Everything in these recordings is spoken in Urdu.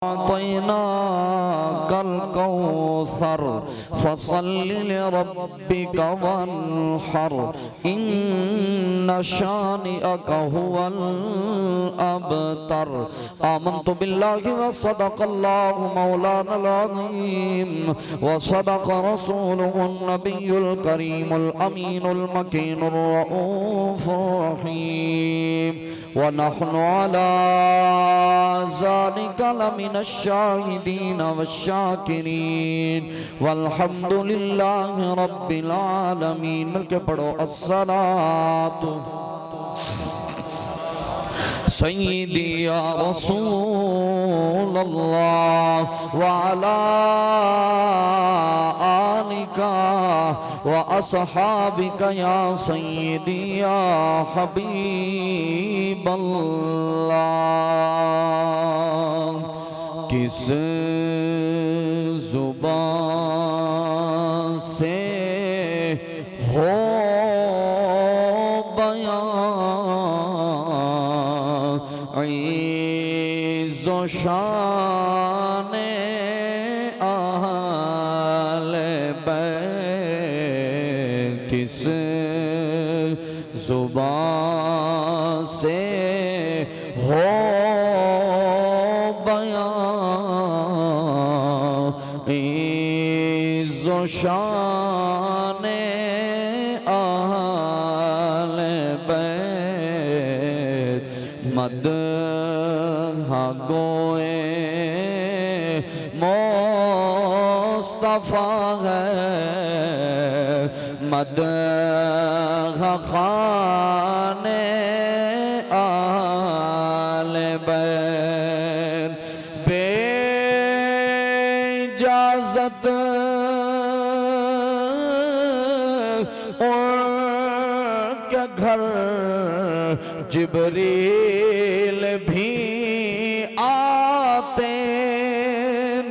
أعطيناك الكوثر فصل لربك وانحر إن شانئك هو الأبتر. آمنت بالله وصدق الله مولانا العظيم وصدق رسوله النبي الكريم الأمين المكين الرؤوف الرحيم ونحن على ذلك لمن الشاهدين والشاكرين والحمد لله رب العالمين. مل کے پڑھو الصلاة سیدی یا رسول اللہ وعلا آلک واصحابک یا سیدی یا حبیب اللہ. کس زبان سے ہو بیان عز و شان اہل بیت. کس زبان سے ہو عز و شان اہل بیت. مدح گوئے مصطفیٰ ہے مدح خوان اہل بیت. بے اجازت ان کے گھر جبریل بھی آتے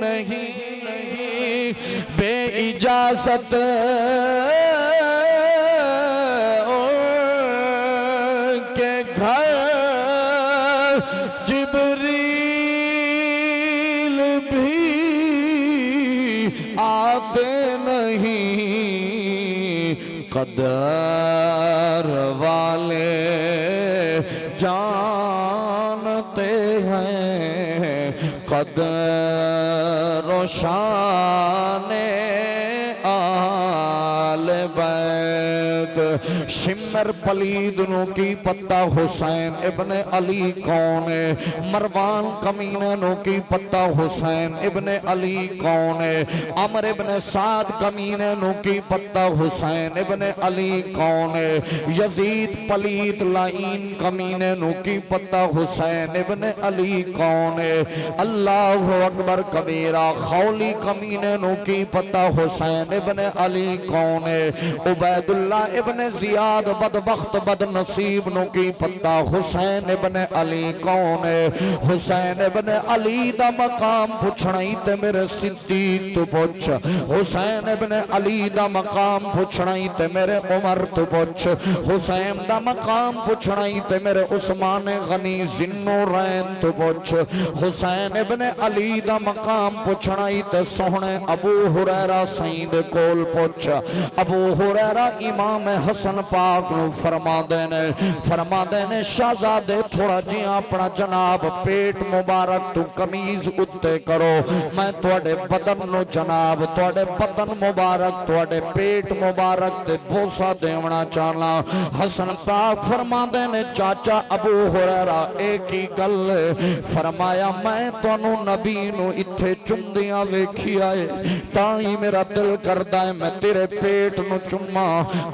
نہیں. بے اجازت ان کے گھر جبریل بھی آتے نہیں. قدر والے جانتے ہیں قدر و شان آل بیت. شمر پلید نو کی پتہ حسین ابن علی کون ہے. مروان کمینے نو کی پتہ حسین ابن علی کون ہے. عمر ابن سعد کمینے نو کی پتہ حسین ابن علی کون ہے. یزید پلید لعین کمینے نو کی پتہ حسین ابن علی کون ہے. اللہ اکبر کبیرہ خولی کمینے نو کی پتہ حسین ابن علی کون ہے. عبید اللہ ابن زیاد بدبخت بد نصیب نو کی پتہ حسین ابن علی کون ہے. حسین ابن علی دا مقام پوچھنائی تے میرے صدیق تو پوچھ. حسین ابن علی دا مقام پوچھنائی تے میرے عمر تو پوچھ. حسین دا مقام پوچھنائی تے میرے عثمان غنی ذوالنورین تو پوچھ. حسین ابن علی دا مقام پوچھنائی تے سونے ابو ہریرہ سید کول پوچھ. ابو ہریرہ امام حسن پاک نو فرما دینے شہزادے تھوڑا جی اپنا جناب پیٹ مبارک تو قمیض اتے کرو. میں توڑے بدن نو جناب توڑے بدن مبارک توڑے پیٹ مبارک تے بوسا دیونا چاہنا. حسن پاک فرما دینے چاچا ابو ہریرہ ایک ہی گل فرمایا میں تونو نبی نو اتھے چندیاں ویکھی آئے تاہی میرا دل کردہ ہے میں تیرے پیٹ نو چمہ.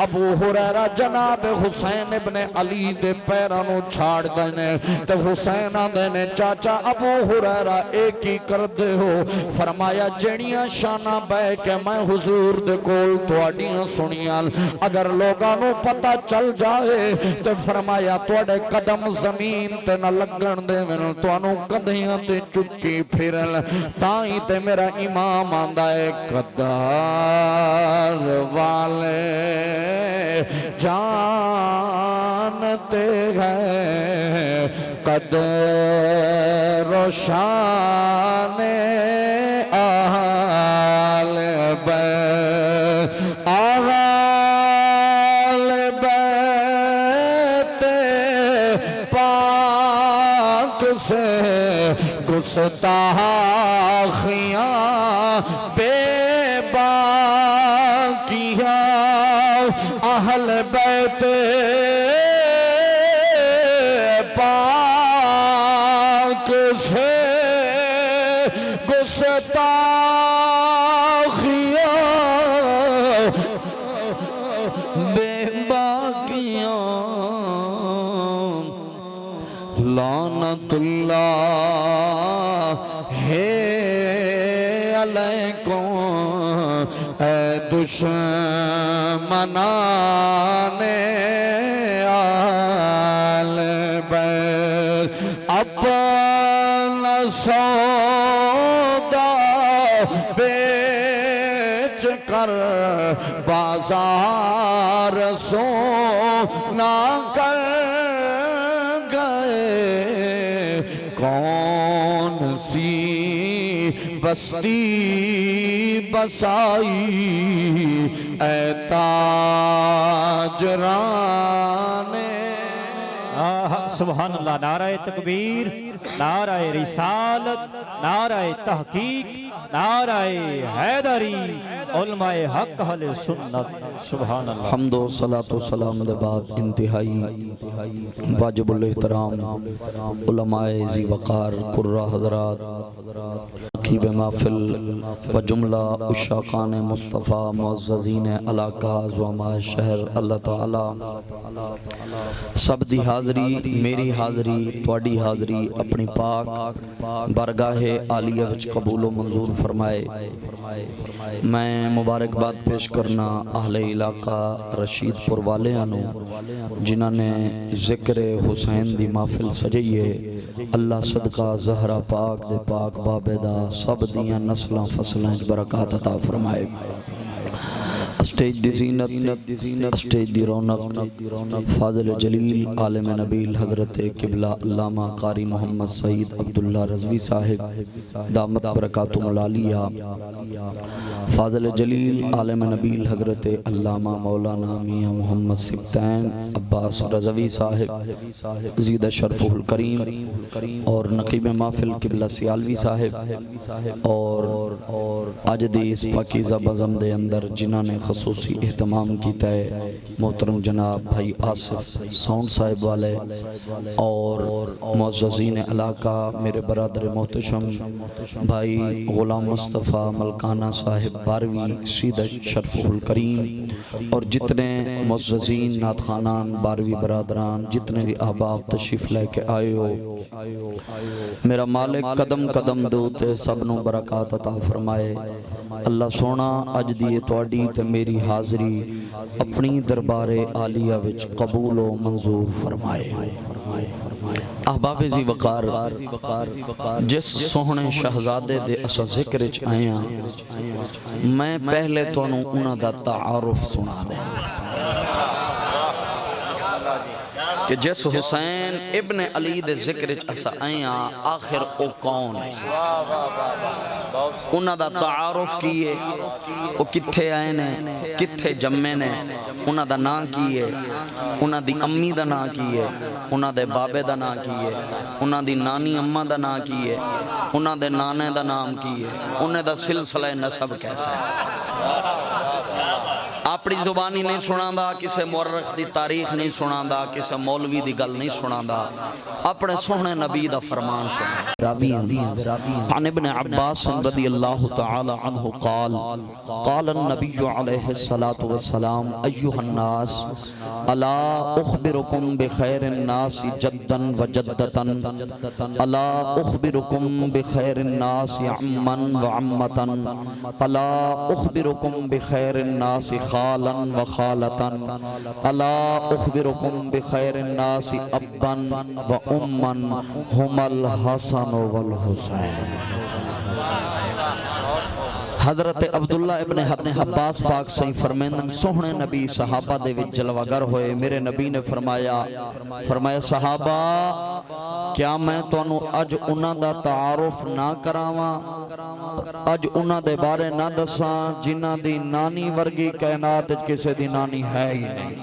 ابو ہریرہ جناب حسین ابن علی دے پیرانو چھاڑ دینے تے حسین دینے چاچا ابو ہریرہ ایک ہی کر دے ہو. فرمایا جڑیاں شانہ بے کہ میں حضور دے کول توڑیاں سنیاں اگر لوگانو پتہ چل جائے تے فرمایا توڑے قدم زمین تے نہ لگن دے میں توانو قدیاں تے چکی پھرل تائیں تے میرا امام آندہ ہے قدر والے جانتے ہیں قد روشان آل بیت آل بیت پاک سے گستاخیاں بے باقیہ اہل بیت پاک سے گستاخیاں بے باقیاں لعنت اللہ ہے علیکم اے دشمنان آل بیت اپنا سودا بیچ کر بازار سونا کر گئے کون سی بستی بسائی اے تاجران سبحان اللہ. نعرہ تکبیر، نعرہ رسالت، نعرہ تحقیق، نعرہ حیدری، علماء حق اہل سنت. سبحان اللہ. حمد و صلاۃ و سلام دے بعد انتہائی واجب الاحترام علماء ذی وقار قرہ حضرات رقیب محفل و جملہ عشاقان مصطفیٰ معززین علاقہ زعماء شہر، اللہ تعالی سب دی حاضری، میری حاضری، تواڈی حاضری اپنی پاک بارگاہ عالیہ وچ قبول و منظور فرمائے. میں مبارکباد پیش کرنا اہل علاقہ رشید پور والیاں نو جنہاں نے ذکر حسین دی محفل سجائیے. اللہ صدقہ زہرا پاک دے پاک بابے دا سب دیاں نسلاں فصلاں برکات عطا فرمائے. اسٹیج دی زینت، اسٹیج دی رونق، فاضل جلیل عالم نبیل حضرت قبلہ علامہ قاری محمد سعید عبداللہ رضوی صاحب دامت برکاتہم العالیہ، فاضل جلیل عالم نبیل حضرت علامہ مولانا میاں محمد سبتین عباس رضوی صاحب زید شرفہ الکریم، اور نقیب محفل قبلہ سیالوی صاحب، اور آج دی اس پاکیزہ بزم دے اندر جنہاں نے خصوصی اہتمام کیتا ہے محترم جناب بھائی آصف ساؤنڈ صاحب والے، اور معززین علاقہ میرے برادر محتشم بھائی غلام مصطفیٰ ملکانہ صاحب باروی سید شرفہ الکریم، اور جتنے معززین نعت خوانان باروی برادران جتنے بھی احباب تشریف لے کے آئے ہو، میرا مالک قدم قدم دوتے سب نو برکات عطا فرمائے. اللہ سونا اج دی تواڈی تے میری حاضری اپنی دربار عالیہ وچ قبول و منظور فرمائے. احباب ذی وقار، جس سوہنے شہزادے دے اسا ذکر چ آئے ہیں، میں پہلے تو انہاں دا تعارف سنا دیں کہ جس حسین ابن علی دے ذکر چ اسا آئے ہیں آخر او کون ہے، انہاں دا تعارف کیے، وہ کتھے آئے نے، کتھے جمے نے، انہاں دا نام کیے، انہاں دی امی دا نام کیے، انہاں دے بابے دا نام کیے، انہاں دی نانی اماں دا نام کیے، انہاں دے نانے دا نام کیے، انہاں دا سلسلہ نسب کیسا ہے. اپنی زبانی نہیں سناندا، کسے مورخ دی تاریخ نہیں سناندا، کسے مولوی دی گل نہیں سناندا، اپنے سوہنے نبی دا فرمان سناندا. عن ابن عباس رضی اللہ تعالی عنہ قال قال النبی علیہ الصلاة والسلام ایہا الناس الا اخبرکم بخیر الناس جدا و جدتا، الا اخبرکم بخیر الناس عما و عمتا، الا اخبرکم بخیر الناس خالا و خالتا، الا اخبرکم بخیر الناس ابا و اما هم الحسن والحسین. حضرت عبداللہ ابن عباس پاک سے فرمیندن سوہنے نبی صحابہ دے وچ جلوگر ہوئے. میرے نبی نے فرمایا صحابہ کیا میں تو انہوں اج انہاں دا تعارف نہ کراواں، اج انہاں دے بارے نہ دساں جنہاں دی نانی ورگی کائنات کسے دی نانی ہے ہی نہیں.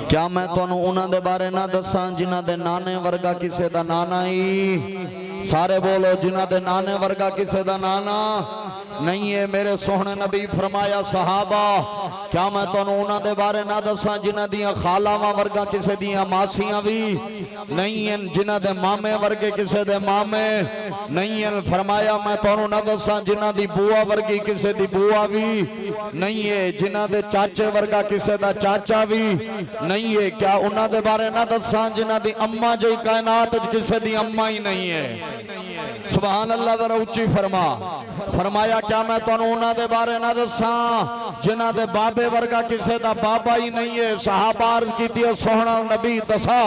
کیا میں تو انہاں دے بارے نہ دساں جنہاں دے نانے ورگا کسے دا نانا ہی. سارے بولو جنہاں دے نانے ورگا کسے دا نانا نہیں ہے. میرے سوہنے نبی فرمایا صحابہ کیا میں تو انہاں دے بارے نہ دساں جنہاں دیاں خالاواں ورگا کسے دیاں ماسیاں بھی نہیں ہیں، جنہاں دے مامے ورگے کسے دے مامے نہیں ہیں. فرمایا میں تو نہ دساں جنہاں دی بوا ورگی کسے دی بوا بھی نہیں ہے، جنہاں دے چاچے ورگا کسے دا چاچا بھی نہیں ہے. کیا انہاں دے بارے نہ دساں جنہاں دی اماں جی کائنات کسے دی اماں ہی نہیں ہے. سبحان اللہ ذرا اچھی فرمایا کیا میں تو انہاں دے بارے نہ دساں جنہاں دے بابے ورگا کسے دا بابا ہی نہیں ہے. صحابہ عرض کیتی ہے سوہنا نبی دسا.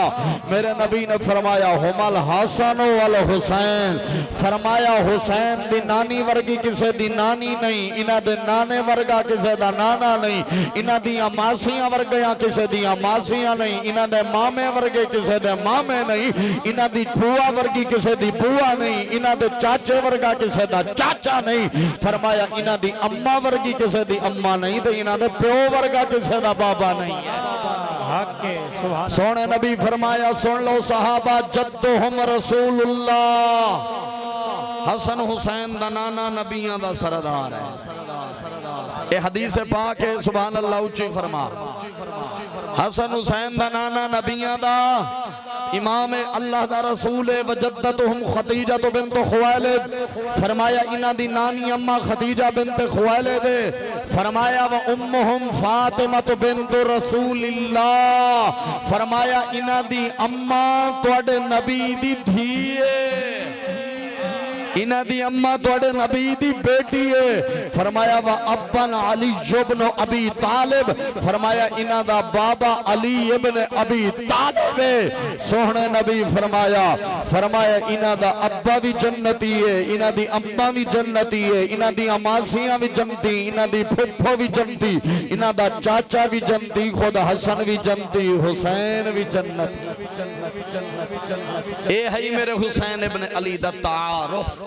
میرے نبی نے فرمایا ہم الحسن والحسین. فرمایا حسین دی نانی ورگی کسے دی نانی نہیں، انہاں دے نانے ورگا کسے دا نانا نہیں، انہاں دیاں ماسیاں ورگیاں کسے دیاں ماسیاں نہیں، انہاں دے مامے ورگے کسے دے مامے نہیں، انہاں دی بوا ورگی کسے دی بوا نہیں، انہاں دے چاچے ورگا کسے دا چاچا نہیں. فرمایا انہاں دی اماں ورگی کسے دی اماں نہیں تے انہاں دے پیو ورگا کسے دا بابا نہیں. سونے نبی فرمایا سن لو صحابہ جدہم رسول اللہ. حسن حسین دا نانا نبیاں دا سردار ہے. اے حدیث پاک ہے. سبحان اللہ اچھی فرما. حسن حسین دا نانا نبیاں دا امام اللہ دا رسول وجدتہم خدیجہ بنت خویلد. فرمایا انہاں دی نانی اماں خدیجہ بنت خویلد. فرمایا و امہم فاطمہ بنت رسول اللہ. فرمایا انہاں دی اماں توڑے نبی دی دھیے، انہاں دی اماں توڑے نبی دی بیٹی ہے. فرمایا و ابن علی ابن ابی طالب. فرمایا انہاں دا بابا علی ابن ابی طالب ہے. سوہنے نبی فرمایا انہاں دا ابا بھی جنتی ہے، انہاں دی اماں بھی جنتی ہے، انہاں دی اماسیاں بھی جنتی، انہاں دی پھپھو بھی جنتی، انہاں دا چاچا بھی جنتی، خود حسن بھی جنتی، حسین بھی جنتی. اے ہے میرے حسین ابن علی دا تعارف.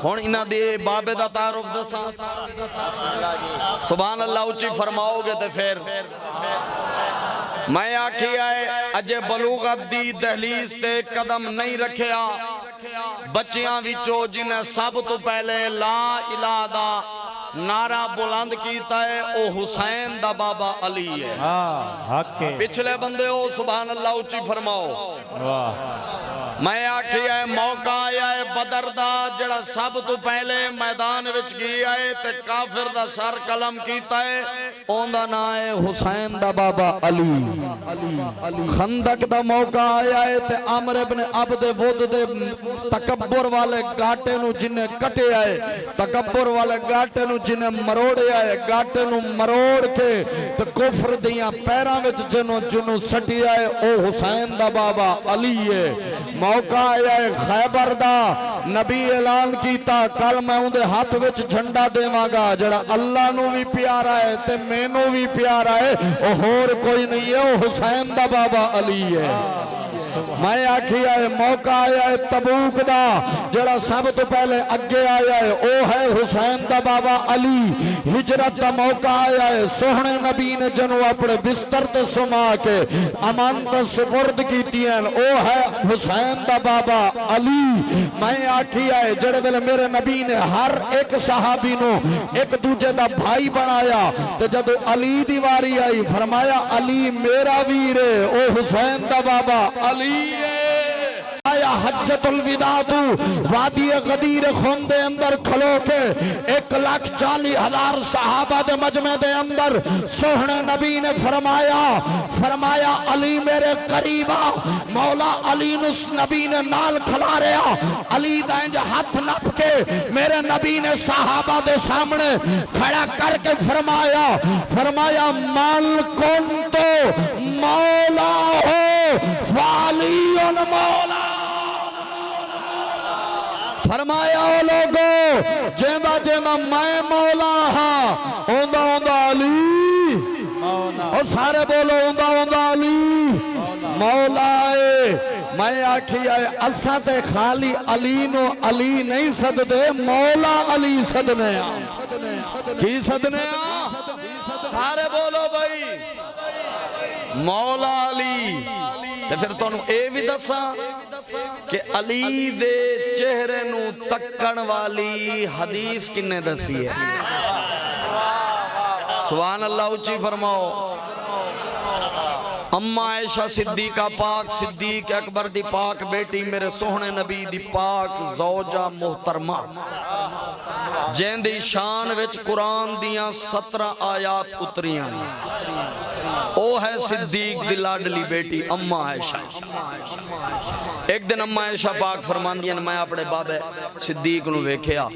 ہون انہاں دے بابے دا تعارف دساں. سبحان اللہ اچھی فرماؤ گے تے پھر میں آکھی آئے اجے بلوغت دی دہلیز تے قدم نہیں رکھیا. بچیاں وچوں جنہیں سب تو پہلے لا الہ دا نعرہ بلند کیتا ہے او حسین دا بابا علی ہے. پچھلے بندے ہو سبحان اللہ اچھی فرماؤ. میں آکھی ہے موقع آیا ہے بدر دا جڑا سب تو پہلے میدان وچ گئی آئے تے کافر دا سر قلم کیتا ہے اون دا نا ہے حسین دا بابا علی. خندق دا موقع آیا ہے تے عمر ابن عبد ود دے تکبر والے گاٹے نو جنہیں کٹے آئے، تکبر والے گاٹے نو جنہیں مروڑے آئے، گاٹے نو مروڑ کے تے کفر دیاں پیراں وچ جنوں سٹی آئے او حسین دا بابا علی ہے. موقع آیا ہے خیبر دا نبی اعلان کیتا کل میں اندے ہاتھ وچ جھنڈا دیواں گا جڑا اللہ نو بھی پیارا ہے تے مینوں بھی پیارا ہے او ہور کوئی نہیں ہے، او حسین دا بابا علی ہے. میں آکھی آئے موقع آیا ہے تبوک دا جڑا سب تو پہلے اگے آیا ہے او ہے حسین دا بابا علی. ہجرت دا موقع آیا ہے سوہنے نبی نے جنو اپنے بستر تے سما کے امانت سپرد کیتی ہیں او ہے حسین دا بابا علی. میں آکھی آئے جڑے دل میرے نبی نے ہر ایک صحابی نو ایک دوجہ دا بھائی بنایا تے جدو علی دیواری آئی فرمایا علی میرا ویر ہے او حسین دا بابا علی ہے. آیا حجت الوداع تو وادی غدیر خون دے اندر کھلو کے 1,40,000 صحابہ دے مجمع دے اندر سوہنے نبی نے فرمایا علی میرے قریبا. مولا علی نس نبی نے نال کھلا رہا علی دائنج ہاتھ نپ کے میرے نبی نے صحابہ دے سامنے کھڑا کر کے فرمایا مال کن تو مولا ہو فالی مولا. فرمایا او لوگو جیندہ جے جدا میں مولا ہاں اوندا اوندا علی اور سارے بولو اوندا اوندا علی مولا ہے میں آکھی آئے اساں تے خالی علی نو علی نہیں سددے مولا علی سدنے کی سدنے سارے بولو بھائی مولا علی تے پھر تانوں اے بھی دساں کہ علی دے چہرے نو تکن والی حدیث کنے دسی ہے سبحان اللہ اچھی فرماؤ اماں عائشہ صدیقہ پاک صدیق اکبر دی پاک بیٹی میرے سوہنے نبی دی پاک زوجہ محترمہ جین دی شان وچ قرآن دیاں 17 آیات اتریاں او ہے صدیق دی لاڈلی بیٹی اماں عائشہ ایک دن اماں عائشہ پاک فرمان دیا میں اپنے بابے صدیق نو ویکھیا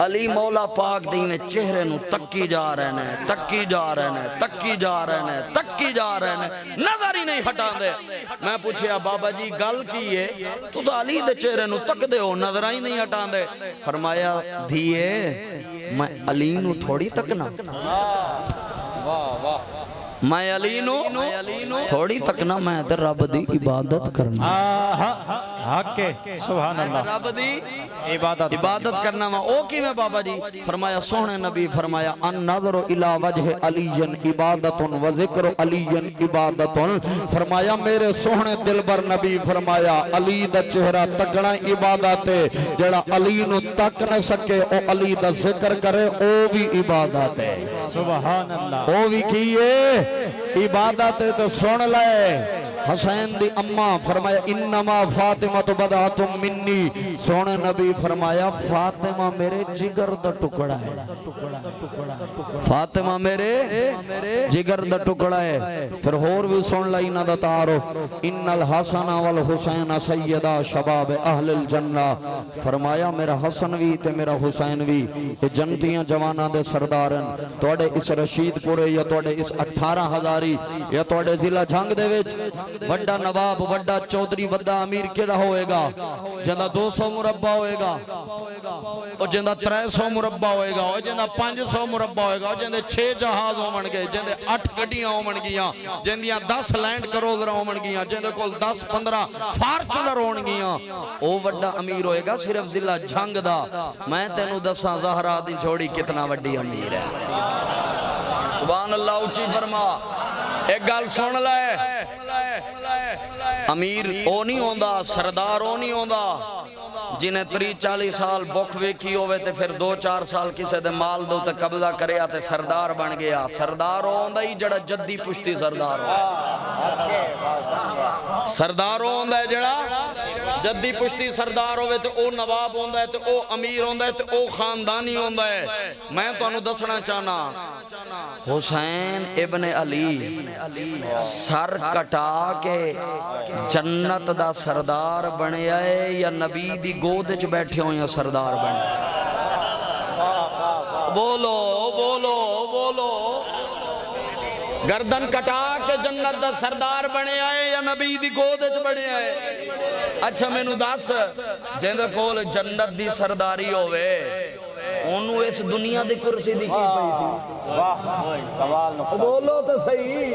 علی مولا پاک دی میں چہرے نو تکی جا رہے ہیں تکی جا رہے ہیں تکی جا رہے ہیں تکی جا رہے ہیں نظر ہی نہیں ہٹا دے میں پوچھیا بابا جی گل کی ہے تُس علی دے چہرے نو تک دے ہو نظر ہی نہیں ہٹا دے فرمایا دھیے میں علی نو تھوڑی تکنا میں علی نو تھوڑی تکنا میں در رب دی عبادت کرنا حق ہے سبحان اللہ رب دی عبادت کرنا میں او کی میں بابا جی فرمایا سوہنے نبی فرمایا ان نظر الى وجہ علی عبادت و ذکر علی عبادت فرمایا میرے سوہنے دلبر نبی فرمایا علی دا چہرہ تکنا عبادت ہے جڑا علی نو تک نہ سکے او علی دا ذکر کرے او بھی عبادت ہے سبحان اللہ او بھی کیے عبادت تو سن لے حسین دی اماں فرمایا انما فاطمہ تو بدعت منی سونے نبی فرمایا فاطمہ میرے جگر دا ٹکڑا ہے فاطمہ میرے جگر دا ٹکڑا ہے پھر ہور بھی سن لئی نہ دا تعارف ان الحسن والحسین سیدہ شباب اہل الجنہ فرمایا میرا حسن بھی تے میرا حسین بھی یہ جنتیاں جوانہ دے سردارن توڑے اس رشید پورے یا توڑے اس 18,000 یا توڑے ضلع جھنگ دے وچ وڈا نواب وڈا چودری وڈا امیر کیڑا ہوئے گا جندہ 200 مربع ہوئے گا اور جندہ 300 مربع ہوئے گا اور جندہ 500 مربع ہوئے گا اور جندہ 6 جہاز ہومن گئے جندہ 8 گڑیاں ہومن گیاں جندیاں 10 لینڈ کرودر ہومن گیاں جندہ کول 10-15 فارچونر ہون گیاں او وڈا امیر ہوئے گا صرف ضلع جھنگ دا میں تینو دساں زہرا دی جھوڑی کتنا وڈی امیر ہے سبحان اللہ اچھی فرما ایک گال سن لائے امیر او نہیں ہوندا سردار او نہیں ہوندا جنہیں 30-40 سال بک ویکھی ہوئے تے پھر 2-4 سال کسے دے مال دو تے قبضہ کرے آتے سردار بن گیا سردار ہوندا ہی جڑا جدی پشتی سردار ہوئے سردار ہوندا ہے جڑا جدی پشتی سردار ہوئے تے او نواب ہوندا ہے تے او امیر ہوندا ہے تے او خاندانی ہوندا ہے میں تو انہوں دسنا چاہنا حسین ابن علی سر کٹا کے جنت دا سردار بنے آئے یا نبی دی گود چ بیٹھے ہوں یا سردار بنے بولو بولو بولو گردن کٹا کے جنت دا سردار بنے آئے یا نبی دی گود چ بنے آئے اچھا میں نو دس جیندے کول جنت دی سرداری ہوئے انہوں اس دنیا دی کرسی دی کی پئی سی بولو تو صحیح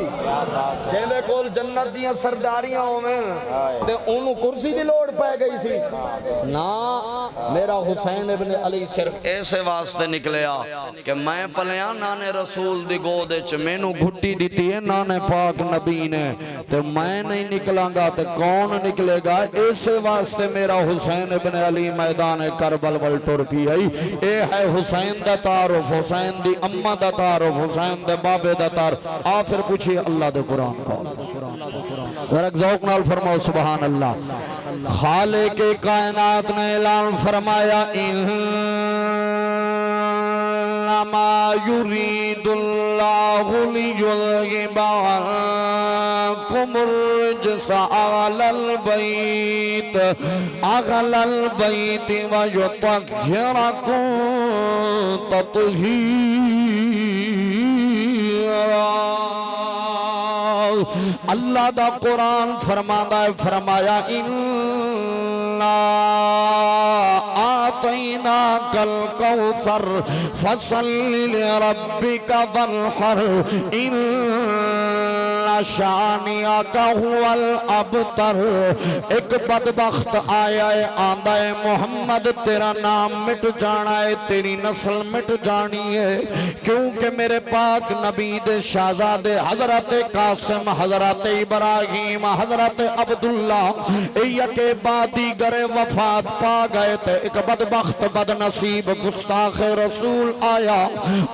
جیندے کول جنت دیاں سرداریاں ہوئے تے انہوں کرسی دی لوڑ پہ گئی سی نا میرا حسین ابن علی صرف ایسے واسطے نکلیا کہ میں پلیاں نانے رسول دی گودے چ میں نو گھٹی دیتی ہے نانے پاک نبی نے تے میں نہیں نکلاں گا تے کون نکلے گا ایسے واسطے میرا حسین ابن علی میدان کربل ول ٹر پی آئی اے ہے حسین دا تعارف حسین دی امہ دا تعارف حسین دے بابے دا تعارف آخر پوچھئے اللہ دے قرآن کو ذرا ذوق نال فرماؤ سبحان اللہ خالق کائنات نے اعلان فرمایا انما یرید اللہ لیذہب عنکم الرجس اہل البیت ویطہرکم تطہیرا اللہ دا قرآن فرمایا أعطيناك الكوثر فصل لربك وانحر إن شانئك هو الأبتر۔ ایک بدبخت آیا ہے آندہ ہے محمد تیرا نام مٹ جانا ہے، تیری نسل مٹ جانی ہے، کیونکہ میرے پاک نبی دے شہزادے حضرت قاسم، حضرت ابراہیم، حضرت عبداللہ کے بعد دیگر وفات پا گئے تھے۔ ایک بدبخت بدنصیب گستاخ رسول آیا،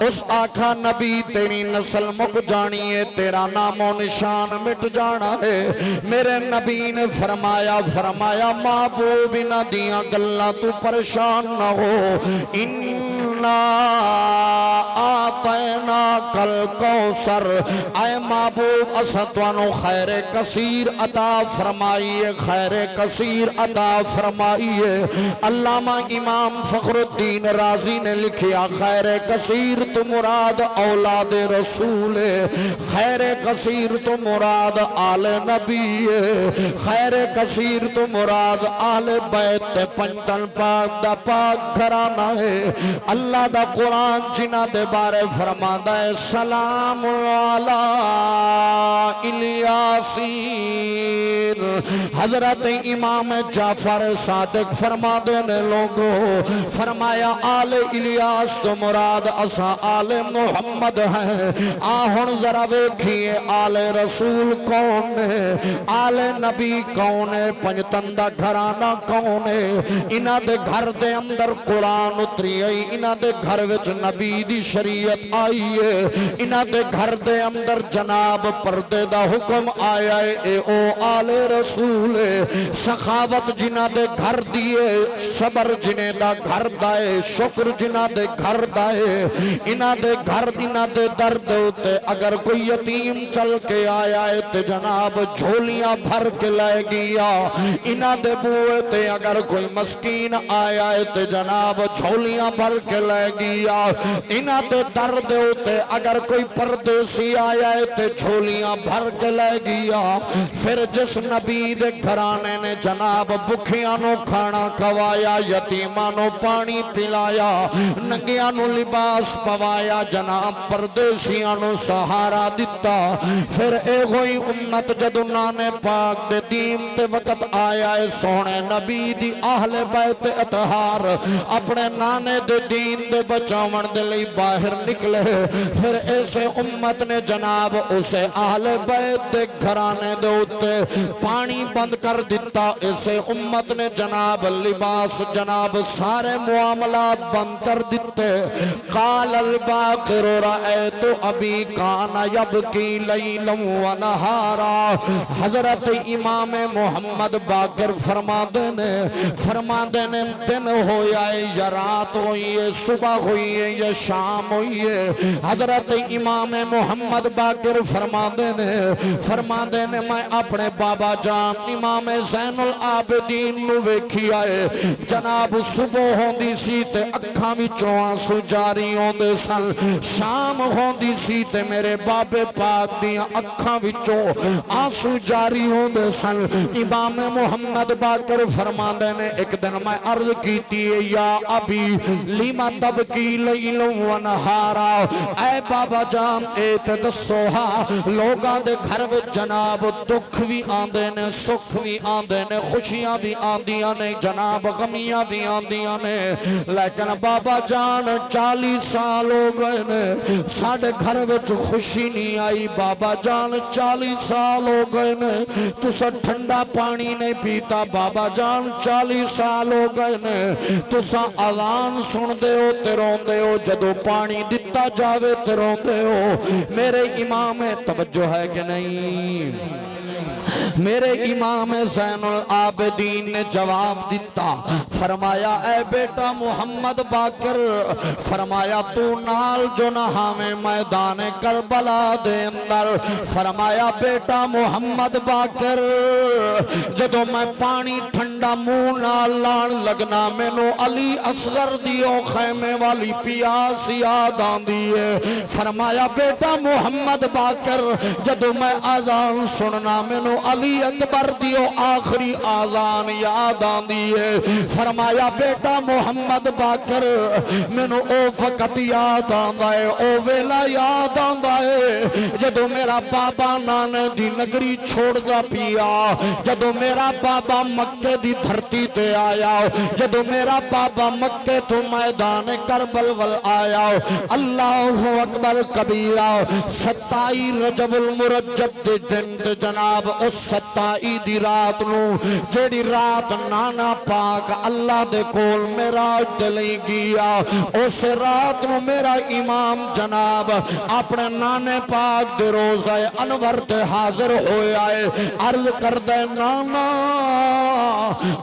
اس آقا نبی تیری نسل مک جانی ہے، تیرا نام و نشان مٹ جانا ہے۔ میرے نبی نے فرمایا محبوب نہ دیا گلہ تو پریشان نہ ہو، اِنَّا آتَيْنَاكَ الْكَوْثَرَ، اے محبوب اسطوانو خیر کثیر عطا فرمائیے، خیر کثیر عطا فرمائیے۔ علامہ امام فخر الدین رازی نے لکھیا خیر کثیر تو مراد اولاد رسول ہے، خیر کثیر تو مراد آل نبی ہے، خیر کثیر تو مراد آل بیت پنجتن پاک دا پاک گھرانہ ہے۔ اللہ دا قرآن جنہ دے بارے فرماتا ہے سلام علی الیاسین۔ حضرت امام جعفر صادق فرما دینے لوگوں فرمایا آل الیاس تو مراد اسا آل محمد ہیں۔ آہن ذرا ویکھئے آل رسول کون ہے، آل نبی کون ہے، پنجتندہ گھرانہ کون ہے۔ انہاں دے گھر دے اندر قرآن اتری آئی، انہاں دے گھر وچ نبی دی شریعت آئی ہے، انہاں دے گھر دے اندر جناب پردے دا حکم آیا ہے، اے او آل رسول ہے۔ سخاوت جنہ دے گھر دیئے، صبر جنہ دا گھر دائے، شکر جنہ دے گھر دائے، انہاں دے گھر انہاں دے درد ہوتے۔ اگر کوئی یتیم چل کے آیا ہے تے جناب جھولیاں بھر کے لائے گیا، انہاں دے بوئے تے اگر کوئی مسکین آیا ہے تے جناب جھولیاں بھر کے لائے گیا، انہاں دے درد ہوتے۔ اگر کوئی پردیسی آیا ہے تے جھولیاں بھر کے لائے گیا۔ پھر جس نبی دے گھرانے نے جناب بکھیاں نو کھانا کھوایا، یتیماں نو پانی پلایا، ننگیاں نو لباس پوایا، جناب پردیسیاں نو سہارا دیتا۔ پھر اے ہوئی امت جدو نانے پاک دے دین تے وقت آیا ہے، سونے نبی دی اہل بیت اطہار اپنے نانے دے دین دے بچاون دے لئی باہر نکلے۔ پھر ایسے امت نے جناب اسے اہل بیت دے گھرانے دے اتے پانی بند کر دیتا۔ ایسے امت نے جناب لباس جناب سارے معاملات بند کر دیتے۔ قال الباقر رأیت ابی کان یبکی لیلا و نہارا۔ حضرت امام محمد باقر فرما دینے دن ہویا ہے یا رات ہوئی ہے، صبح ہوئی ہے یا شام ہوئی ہے۔ حضرت امام محمد باقر فرما دینے میں اپنے بابا جان امام زین العابدین نو ویکھی آئے، جناب صبح ہوندی سی تے اکھاں وچوں آنسو جاری ہوندے سن، شام ہوندی سی تے میرے بابے پاک دیاں اکھاں وچوں آنسو جاری ہوندے سن۔ امام محمد باقر فرما دینے ایک دن میں عرض کیتی ہے یا ابی لیما تبکی لیلا و نہارا، اے بابا جان اے تے دسوہا لوگاں دے گھر وچ جناب دکھ بھی آندے نے، سکھ بھی آندے نے، خوشیاں بھی آندیاں نے، جناب غمیاں بھی آندیاں نے، لیکن بابا جان 40 سال ہو گئے نے ساڑھے گھر وچ خوشی نہیں آئی۔ بابا جان 40 سال ہو گئے نے تُسا ٹھنڈا پانی نہیں پیتا، بابا جان 40 سال ہو گئے نے تُسا اذان سن دے ہو تے رون دے ہو، جدو پانی دیتا جاوے تے رون دے ہو۔ میرے امام توجہ ہے کہ نہیں؟ میرے امام زین العابدین نے جواب دیتا، فرمایا اے بیٹا محمد باقر، فرمایا تو نال جو نہ ہمیں میدان کربلا دے اندر، فرمایا بیٹا محمد باقر جدو میں پانی ٹھنڈا منہ نال لان لگنا مینوں علی اصغر دیو خیمے والی پیاس یاد آندی ہے۔ فرمایا بیٹا محمد باقر جدو میں اذان سننا مینوں علی اکبر دیو آخری آذان یاد آندی ہے فرمایا بیٹا محمد باقر مینوں او وقت یاد آندا ہے او ویلا یاد آندا ہے جدو میرا بابا نانے دی نگری چھوڑ دا پیا جدو میرا بابا مکے دی دھرتی تے آیا جدو میرا بابا مکے تو میدان کربل ول آیا اللہ اکبر کبیرہ 27 رجب المرجب دے دن تے جناب اس 27 دی رات نو جیڑی رات نانا پاک اللہ دے کول معراج تے لئی گیا اس رات نو میرا امام جناب اپنے نانے پاک دے روزہ انور تے حاضر ہویا ہے عرض کر دے نانا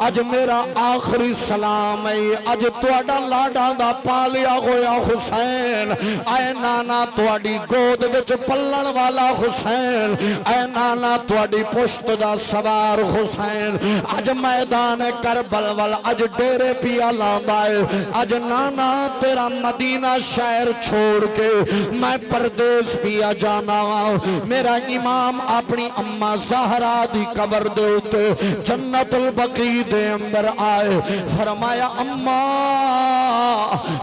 اج میرا آخری سلام ہے اج تواڈا لاڈا دا پالیا ہویا حسین اے نانا تواڈی گود وچ پلن والا حسین اے نانا تواڈی پشت دا سوار حسین اج میدان کربل ول اج ڈیرے پیا لاندا ہے اج نانا تیرا مدینہ شہر چھوڑ کے میں پردیس پیا جانا میرا امام اپنی اماں زہرا دی قبر دے اتے جنت البقیع دے اندر آئے فرمایا اماں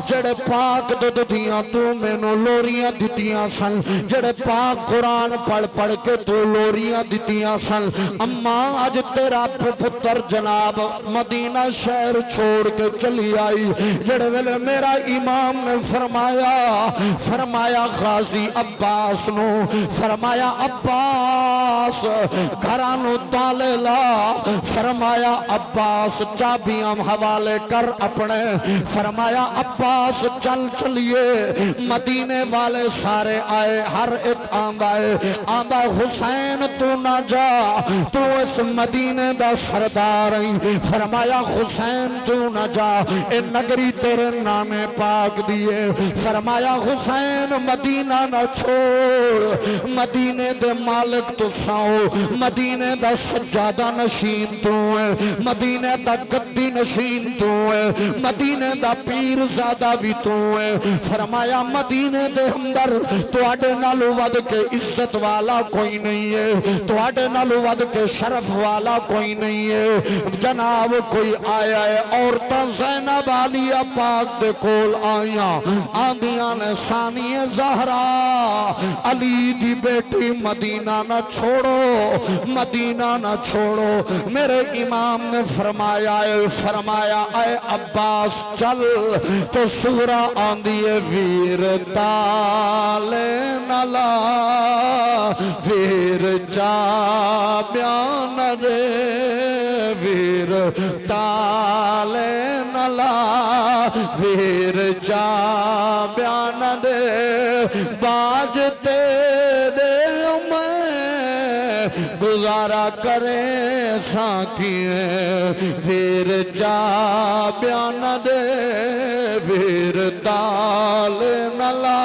جڑے پاک دودھ دیاں تو مینوں لوریاں دتیاں سن جڑے پاک قرآن پڑھ پڑھ کے تو لوریاں دتیاں سن اماں اج تیرا پتر جناب مدینہ شہر چھوڑ کے چلی آئی جڑے ویلے میرا امام نے فرمایا غازی عباس نو فرمایا عباس گھرانو تالے لا فرمایا عباس چابیاں حوالے کر اپنے فرمایا عباس چل چلیے مدینے والے سارے آئے ہر ایک آندا حسین تو نہ جا تو اس مدینے دا سردار ہیں فرمایا حسین تو نہ جا اے نگری تیرے نانے پاک دیے فرمایا حسین مدینہ نہ چھوڑ مدینے دے مالک تو ساؤ مدینے دا سجادہ نشین تو ہے مدینے دا گدی نشین تو ہے مدینے دا پیر زادہ بھی تو ہے فرمایا مدینے دے اندر تو آڑے نالو ود کے عزت والا کوئی نہیں ہے تو آڑے نالو ود کے شرف والا کوئی نہیں ہے جناب کوئی آیا ہے عورتاں زینب علیہ پاک دے کول آیاں آندیاں نے ثانی زہرا علی دی بیٹی مدینہ نہ چھوڑو مدینہ نہ چھوڑو میرے امام نے فرمایا اے عباس چل تو سورہ آندیے ویر تالے نلا ویر جا بیان رے ویر تالے نلا ویر جا بیان رے باج تیرے گزارا کرے ساکیے ویر جا بیان دے ویر دال نلا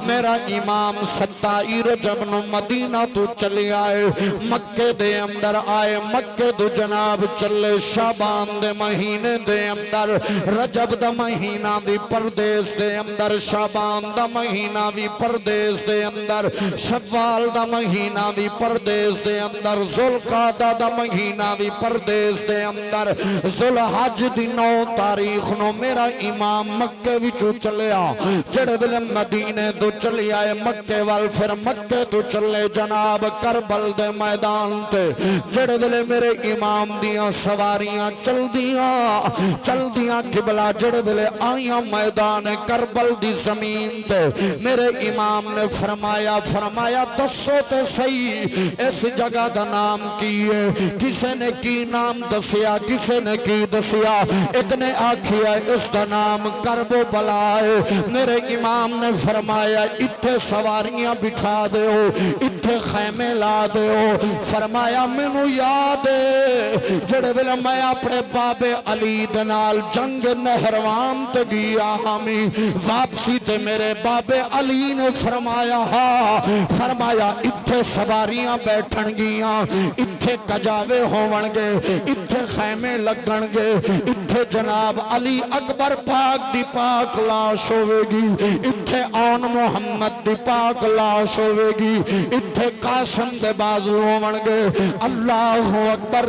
میرا امام 27 رجب نو مدینہ تو چلی آئے مکے دے اندر آئے مکے دو جناب چلے شعبان دے مہینے دے اندر رجب دا مہینہ دی پردیس دے اندر شعبان دا مہینہ بھی پردیس دے اندر شوال دا مہینہ بھی پردیس دے اندر ذوالقعدہ دا مہینہ بھی پردیس دے اندر ذوالحج دی 9 تاریخ نو میرا امام مکے وچوں چلیا جڑے ویلے مدینے تو چلی آئے مکے وال پھر مکے تو چلے جناب کربل دے میدان تے جڑے ویلے میرے امام دیاں سواریاں چل دیاں قبلہ جڑے ویلے آئیاں میدان کربل دی زمین تے میرے امام نے فرمایا دسو تے صحیح اس جگہ دا نام کیے کسے نے کی نام دسیا کسے نے کی دسیا اتنے آکھیا اس دا نام کرب و بلا ہے میرے امام نے فرمایا اتھے سواریاں بٹھا دے ہو اتھے خیمے لا دے ہو فرمایا مینو یاد ہے جڑے ویلے میں اپنے باب علی دنال جنگ نہروان تے گیا ہمیں واپسی تے میرے باب علی نے فرمایا اتھے ਇੱਥੇ ਸਵਾਰੀਆਂ ਬੈਠਣਗੀਆਂ, ਇੱਥੇ ਕਜਾਵੇ ਹੋਣਗੇ, ਇੱਥੇ ਖੈਮੇ ਲੱਗਣਗੇ, ਇੱਥੇ ਜਨਾਬ ਅਲੀ ਅਕਬਰ ਪਾਕ ਦੀ ਪਾਕ ਲਾਸ਼ ਹੋਵੇਗੀ, ਇੱਥੇ ਆਨ ਮੁਹੰਮਦ ਦੀ ਪਾਕ ਲਾਸ਼ ਹੋਵੇਗੀ, ਇੱਥੇ ਕਾਸਮ ਦੇ ਬਾਜ਼ੂ ਹੋਣਗੇ। ਅੱਲਾਹੁ ਅਕਬਰ,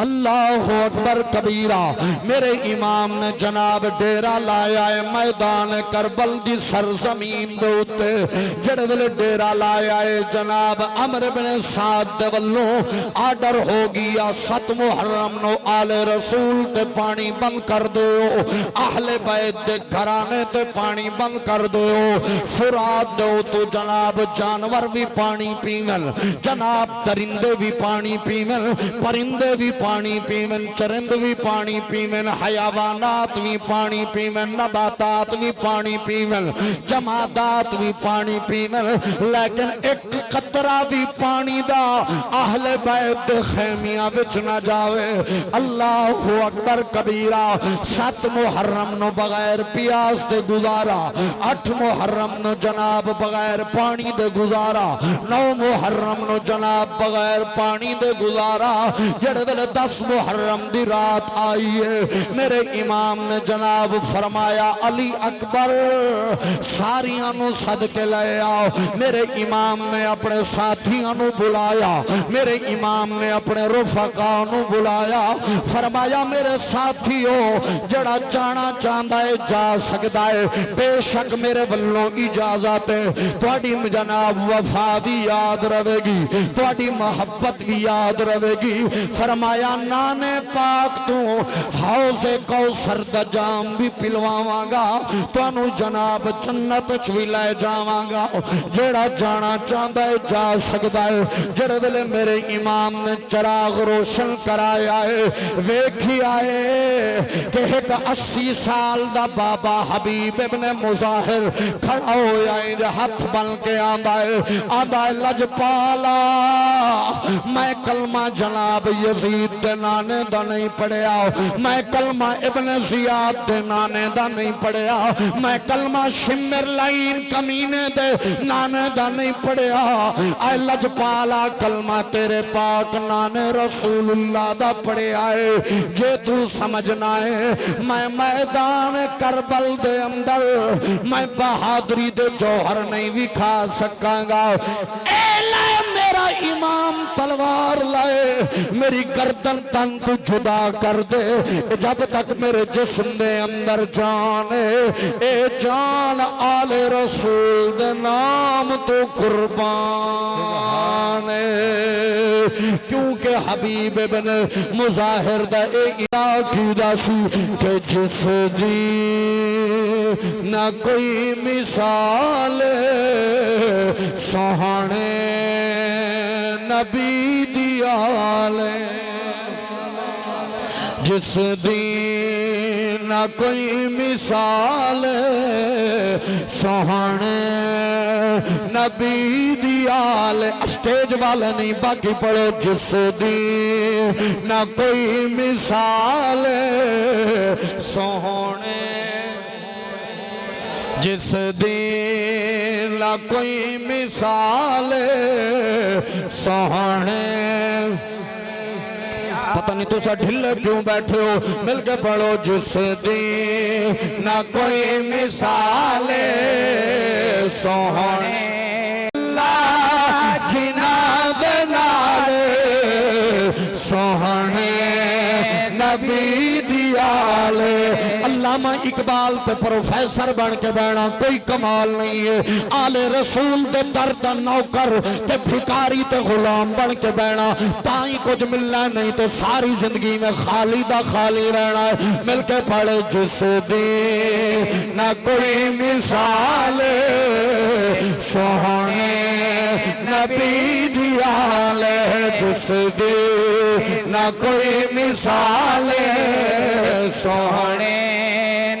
اللہ اکبر کبیرہ۔ میرے امام نے جناب ڈیرہ لایا ہے میدان کربل دی سرزمین دے اتے، جڑے ویلے ڈیرہ لایا ہے جناب عمرو بن سعد دے ولوں آرڈر ہو گیا 7 محرم نو آل رسول تے پانی بند کر دیو، اہل بیت دے گھرانے تے پانی بند کر دیو، فرات دو تو جناب جانور بھی پانی پیون، جناب درندے بھی پانی پیون، پرندے بھی پانی پیون، چرند بھی پانی پیون، حیوانات بھی پانی پیون، نباتات بھی پانی پیون، جمادات بھی پانی پیون، لیکن ایک قطرہ بھی پانی دا اہل بیت دے خیمیاں وچ نہ جاوے۔ اللہ اکبر کبیرہ۔ 7 محرم نو بغیر پیاس دے گزارا، 8 محرم نو جناب بغیر پانی دے گزارا، 9 محرم نو جناب بغیر پانی دے گزارا، جڑے ویلے 10 محرم دی رات آئیے میرے امام نے جناب فرمایا علی اکبر ساریاں نو صدقے لے آؤ۔ میرے امام نے اپنے ساتھیاں نو بلایا، میرے امام نے اپنے رفقاء نو بلایا، فرمایا میرے ساتھیوں جڑا جانا چاہتا ہے جا سکتا ہے، بے شک میرے ولوں اجازت ہے، تھوڑی جناب وفا بھی یاد رہے گی، تھوڑی محبت بھی یاد رہے گی۔ فرمایا نانے پاک تو حوض کوثر دا جام بھی پلواواں گا، تو انو جناب جنت چوی لے جاواں گا، جڑا جانا چاہتا ہے جا سکتا ہے۔ جڑے ویلے میرے امام نے چراغ روشن کرایا ہے، ویکھی آئے کہ ایک 80 سال دا بابا حبیب ابن مظاہر کھڑا ہویا ہے، ہاتھ بن کے آندا ہے لجپالا میں کلمہ جناب یزید دے نانے دا نہیں پڑھیا، میں کلمہ ابن زیاد دے نانے دا نہیں پڑھیا، میں کلمہ شمر لائن کمینے دے نانے دا نہیں پڑھیا، اے لجپالا کلمہ تیرے پاک نانے رسول اللہ دا پڑھیا ہے۔ جے تو سمجھنا ہے میں میدان کربل دے اندر میں بہادری دے جوہر نہیں بھی کھا سکاں گا، اے لائے میرا امام تلوار لائے میری گردن تن تو جدا کر دے، جب تک میرے جسم دے اندر جان ہے، اے جان آل رسول دے نام تو قربان ہے۔ کیونکہ حبیب ابن مظاہر دا اے علاقی دا سی کہ جس دی نہ کوئی مثال سوہانے نبی دیال، جس دی نہ کوئی مثال سوہانے نبی دیال۔ اسٹیج والا نہیں باقی پڑھو، جس دی نہ کوئی مثال سوہانے، جس دی نہ کوئی مثال سوہانے۔ پتہ نہیں تو سا ڈھلے کیوں بیٹھے ہو، مل کے پڑھو، جس دی نہ کوئی مثال سوہانے۔ اللہ جنا دے نال سوہانے نبی دیال۔ علامہ اقبال تے پروفیسر بن کے بینا کوئی کمال نہیں ہے، آل رسول دے درد نوکر تے بھکاری تے غلام بن کے بینا تائیں کچھ ملنا نہیں، تے ساری زندگی میں خالی دا خالی رہنا ہے۔ مل کے پڑھے، جس دی نہ کوئی مثال سوہانے نبی دیال، جس دی نہ کوئی مثال سوہانے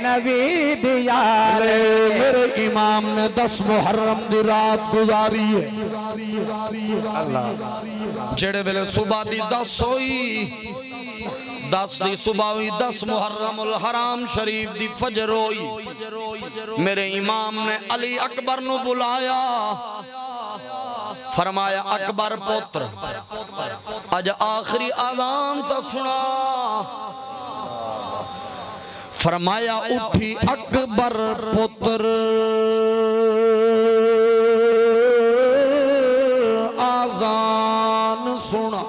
نبی دیال۔ میرے امام نے 10 محرم دی رات گزاری ہے، جڑے ویلے صبح دی 10 ہوئی 10 دی صبح ہوئی 10 محرم الحرام شریف دی فجر ہوئی میرے امام نے علی اکبر نو بلایا فرمایا اکبر پتر اج آخری آذان تا سنا فرمایا اٹھی اکبر پتر آذان سنا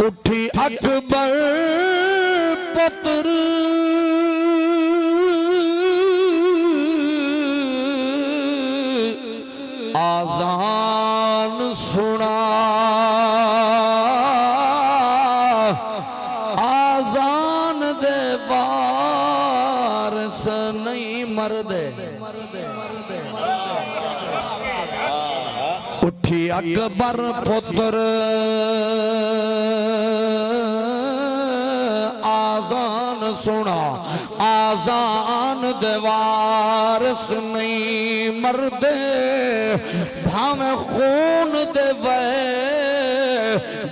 اٹھی اکبر پتر آذان سنا آذان دے وارث نہیں مردے اٹھی اکبر پتر آذان سنا آذان دے وارث نہیں مردے بھاویں خون دے وے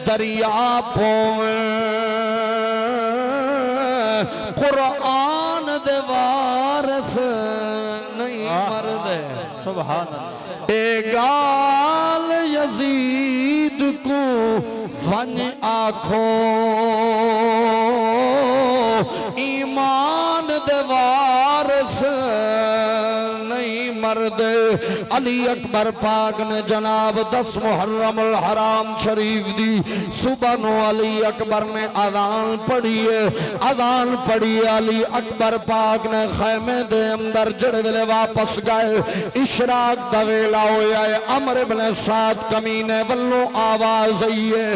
دریا پویں قرآن دے وارث نہیں مردے سبحان اللہ اے گال یزید کو ون آکھو ایمان دے وارث نہیں مرد علی اکبر پاک نے جناب 10 محرم الحرام شریف دی صبح نو علی اکبر نے اذان پڑھی علی اکبر پاک نے خیمے دے اندر جڑے ویلے واپس گئے اشراق دا ویلا ہویا ہے عمر بن سعد کمینے ولوں آواز آئی ہے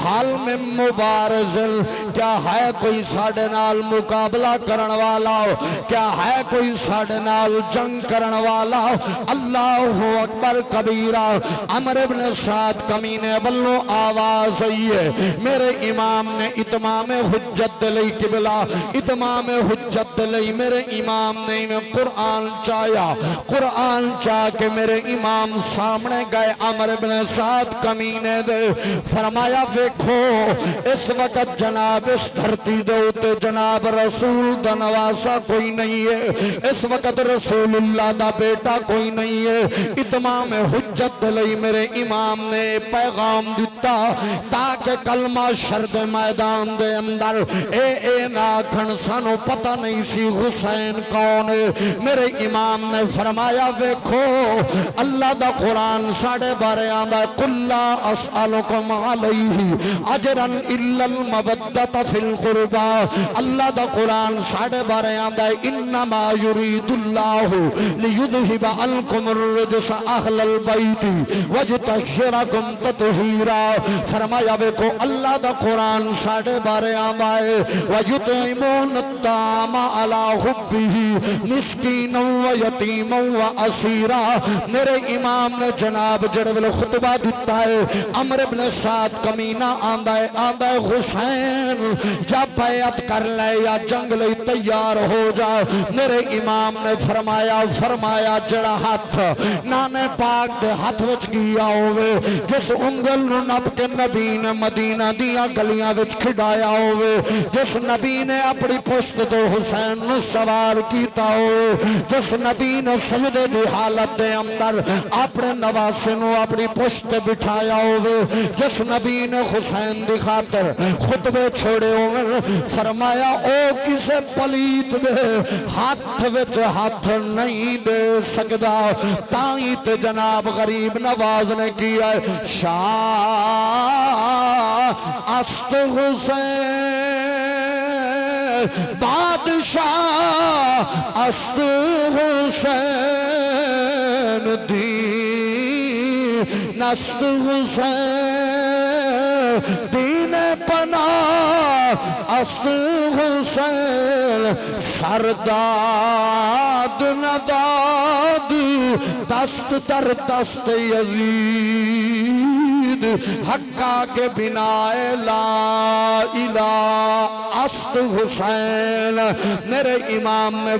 حال میں مبارزل کیا ہے کوئی ساڑھے نال مقابلہ کرن والا کیا ہے کوئی ساڑھے نال جنگ کرن والا اللہ اکبر کبیرہ عمر بن سعد کمینے ولوں آواز آئی ہے میرے امام نے اتمام حجت لئی قبلہ اتمام حجت لئی میرے امام نے قرآن چاہ کے میرے امام سامنے گئے عمر بن سعد کمینے دے فرمایا دیکھو اس وقت جناب اس دھرتی دے ہوتے جناب رسول دا نواسا کوئی نہیں ہے اس وقت رسول اللہ دا بیٹا کوئی نہیں ہے اتمام حجت لئی میرے امام نے پیغام دیتا تاکہ کلمہ شرد میدان دے اندر اے ناکھن سانو پتہ نہیں سی حسین کون ہے میرے امام نے فرمایا دیکھو اللہ دا قرآن ساڑھے بارے آندہ کُلَّا أَسْأَلُكُمْ عَلَيْهِ عَجْرًا إِلَّا الْمَوَدَّةَ فِي الْقُرْبَى اللہ دا قرآن ساڑھے بارے آندہ انما یرید اللہ لیدھب عنکم الرجس اہل البیت وجتہرکم تطہیرا فرمایا بیکو اللہ دا قرآن ساڑھے بارے آندہ ہے وَيُطْعِمُونَ الطَّعَامَ عَلَى حُبِّهِ مسکینا ویتیما واسیرا میرے امام نے جناب جڑے خطبہ دیتا ہے عمر بن سعد کمینہ آندہ ہے حسین جا بیعت کر لے یا جنگ لئی تیار ہو جا میرے امام نے فرمایا جڑا ہاتھ نانے پاک دے ہاتھ وچ گیا ہوئے جس انگل نو نب کے نبی نے مدینہ دیا گلیاں وچ کھڑایا ہوئے جس نبی نے اپنی پشت دے حسین نو سوار کیتا ہوئے جس نبی نے سجدے دی حالت دے اندر اپنے نواسے نو اپنی پشت بٹھایا ہوئے جس نبی نے حسین دی خاطر خطبے چھوڑے ہوئے فرمایا او کسے پلیت دے ہاتھ وچ ہاتھ نہیں دے سکدا تائیت جناب غریب نواز نے کیا ہے شاہ است حسین بادشاہ است حسین دین است حسین دین پناہ است حسین سرداد نداد دست در دست یزید پلید حقا کے بنا لا الہ است حسین میرے امام نے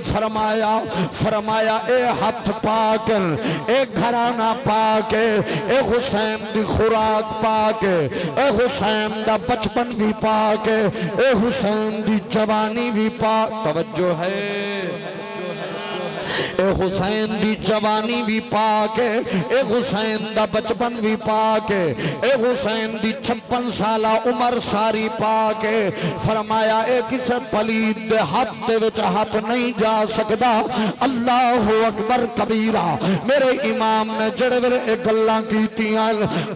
فرمایا اے ہاتھ پاک اے گھرانہ پاک اے حسین دی خوراک پاک اے حسین دا بچپن بھی پاک اے حسین دی جوانی بھی پاک توجہ ہے اے حسین دی جوانی بھی پاک ہے اے حسین دا بچپن بھی پاک ہے اے حسین دی 56 سالہ عمر ساری پاک ہے فرمایا اے کسے پلید دے ہاتھ دے وچ ہاتھ نہیں جا سکدا اللہ اکبر کبیرہ میرے امام نے جڑے ویلے اے گلاں کیتیاں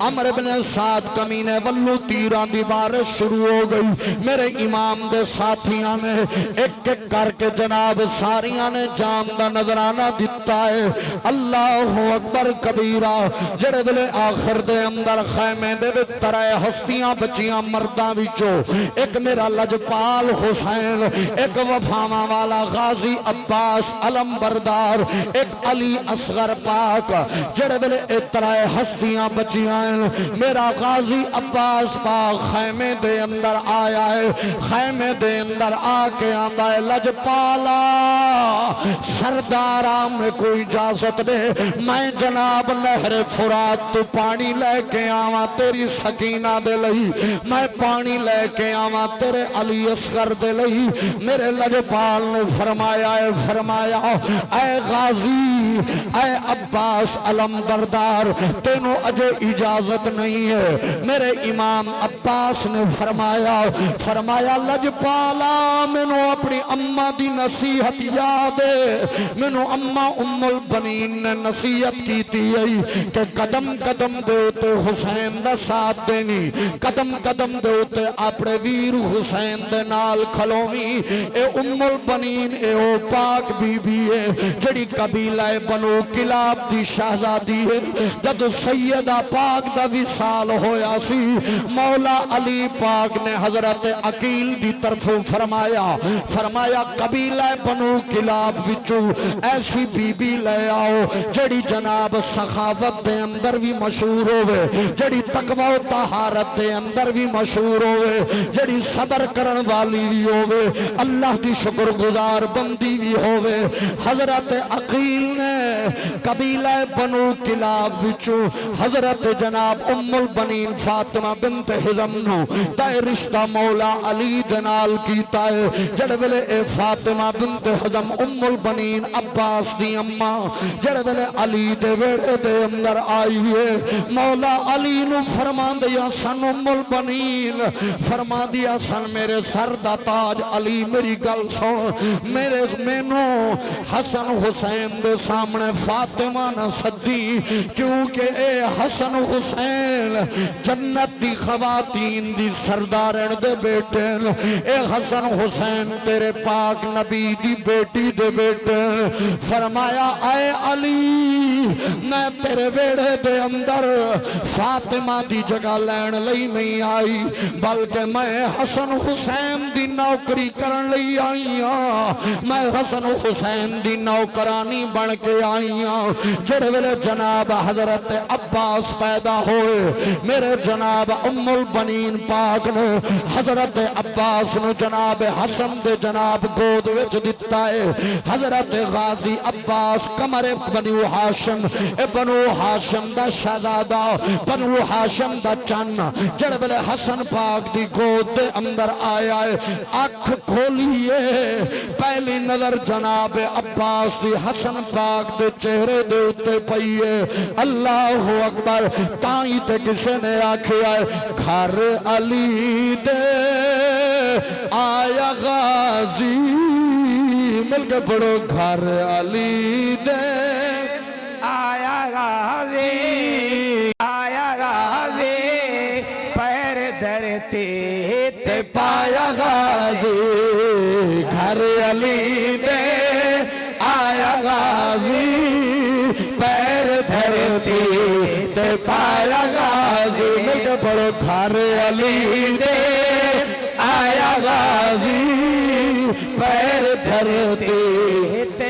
عمر بن سعد کمینے ولو تیران دی بارش شروع ہو گئی میرے امام دے ساتھیاں نے ایک ایک کر کے جناب ساریاں نے جان دا نظرانہ دیتا ہے اللہ اکبر کبیرہ جڑے دلے آخر دے اندر خیمے دے ترائے ہستیاں بچیاں مرداں وچوں ایک میرا لجپال حسین ایک وفاما والا غازی عباس علم بردار ایک علی اصغر پاک جڑے دلے ترائے ہستیاں بچیاں میرا غازی عباس پاک خیمے دے اندر آیا ہے خیمے دے اندر آ کے آندہ ہے لجپالا سردارہ میں کوئی اجازت دے میں جناب نہر فرات تو پانی لے کے آواں تیری سکینہ دے لئی میں پانی لے کے آواں تیرے علی اصغر دے لئی میرے لجپال نے فرمایا اے غازی اے عباس علم بردار تینوں اجے اجازت نہیں ہے میرے امام عباس نے فرمایا لجپالا مینوں اپنی اماں دی نصیحت یاد ہے مینوں اماں ام البنین نے نصیحت کیتی ہے کہ قدم قدم دے تے حسین دا ساتھ دینی قدم قدم دے تے اپنے ویر حسین دے نال کھلومی اے ام البنین اے او پاک بی بی ہے جڑی قبیلہ بنو کلاب دی شہزادی ہے جد سیدہ پاک دا وصال ہویا سی مولا علی پاک نے حضرت عقیل دی طرف فرمایا قبیلہ بنو کلاب وچوں ایسی بی بی لے آؤ جڑی جناب سخاوت دے اندر بھی مشہور ہوئے جڑی تقوی و طہارت دے اندر بھی مشہور ہوئے جڑی صبر کرن والی بھی ہوئے اللہ دی شکر گزار بندی بھی ہوئے حضرت عقیل نے قبیلہ بنو کلاب وچوں حضرت جناب ام البنین فاطمہ بنت حزم نو دائے رشتہ مولا علی دنال کیتا ہے جڑ ویلے اے فاطمہ بنت حزم ام البنین عباس دی اماں جڑے ویلے علی دے ویڑے دے اندر آئی ہے مولا علی نو فرما دیا سن ام البنین فرما دیا سن میرے سر دا تاج علی میری گل سن میرے مینو حسن حسین دے سامنے فاطمہ نہ سدی کیونکہ اے حسن حسین جنت دی خواتین دی سردارن دے بیٹے اے حسن حسین تیرے پاک نبی دی بیٹی دے بیٹے فرمایا اے علی میں تیرے ویڑے دے اندر فاطمہ دی جگہ لین لئی نہیں آئی بلکہ میں حسن حسین دی نوکری کرن لئی آئی ہاں میں حسن حسین دی نوکرانی بن کے آئی ہاں جڑے ویلے جناب حضرت عباس پیدا ہوئے میرے جناب ام البنین پاک نے حضرت عباس نے جناب حسن دے جناب گود وچ دیتا ہے حضرت غازی عباس کمر بنو ہاشم بنو ہاشم دا شہزادہ بنو ہاشم دا چن جڑے بلے حسن پاک دی گود دے اندر آیا ہے آنکھ کھولیے پہلی نظر جناب عباس دی حسن پاک دے چہرے دے اتے پئیے اللہ اکبر تائیں تے کسے نے آکھیا ہے گھر علی دے آیا غازی مل کے پڑھو گھر علی دے آیا غازی پیر دھرتے تے پایا غازی گھر علی دے آیا غازی پیر دھرتے تے پایا غازی مل کے پڑھو گھر علی دے آیا غازی پیر دھرتے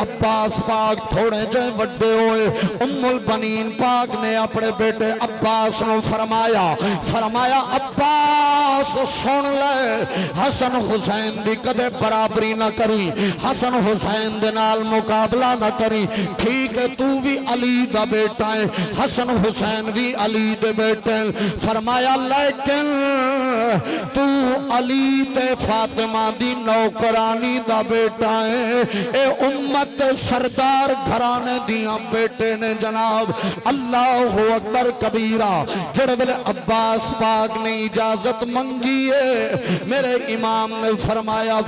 عباس پاک تھوڑے جے وڈے ہوئے ام البنین پاک نے اپنے بیٹے عباس نو فرمایا عباس سن لے حسن حسین دی کدے برابری نہ کری حسن حسین دے نال مقابلہ نہ کری ٹھیک ہے تو بھی علی دا بیٹا ہے حسن حسین بھی علی دے بیٹے ہیں فرمایا لیکن تو علی تے فاطمہ دی نوکرانی دا بیٹا ہے اے امت سردار گھرانے دیاں بیٹے نے جناب اللہ اکبر کبیرہ جڑے ویلے عباس پاک نے اجازت منگی ہے میرے امام نے فرمایا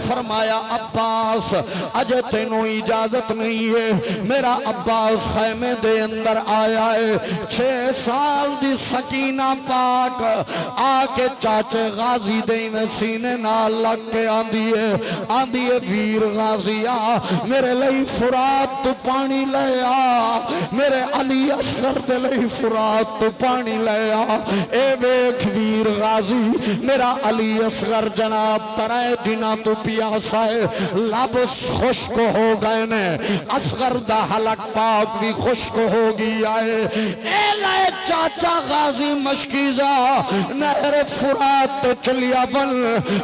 عباس اجے تینوں اجازت نہیں ہے میرا عباس خیمے دے اندر آیا ہے 6 سال دی سکینہ پاک آکے چاچے غازی دے میں سینے نال لگ کے آندی ہے ویر غازی آ میرے لئی فرات تو پانی لے آ میرے علی اصغر دے لئی فرات تو پانی لے آ اے ویکھ ویر غازی میرا علی اصغر جناب ترائے دنہ تو پیاسا ہے لب خشک ہو گئے نے اصغر دا حلق پاک بھی خشک ہو گیا ہے اے لائے چاچا غازی مشکیزہ نہر فرات تو چلیا بن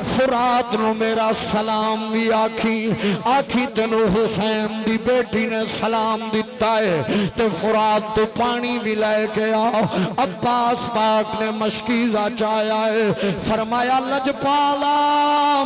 فرات نو میرا سلام بھی آکھی تنو حسین دی بیٹی نے سلام دیتا ہے تے فرات تو پانی بھی لے کے آؤ عباس پاک نے مشکیزہ چایا ہے فرمایا لجپالا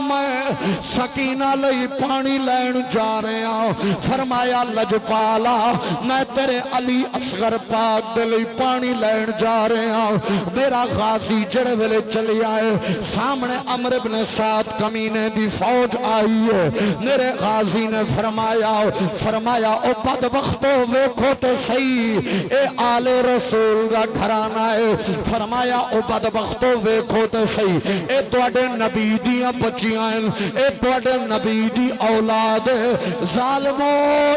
میں سکینہ لئی پانی لین جا رہے ہوں فرمایا لجپالا میں تیرے علی اصغر پاک دے لئی پانی لین جا رہے ہوں میرا غازی جڑے ویلے چلی آئے سامنے عمر ابن سعد کمینے دی فوج آئی ہے میرے غازی نے فرمایا او بدبختو ویکھو تو صحیح اے آل رسول دا گھرانا ہے فرمایا او بدبختو ویکھو تو صحیح اے توڑے نبی دیاں بچیاں اے توڑے نبی دی اولاد ظالمو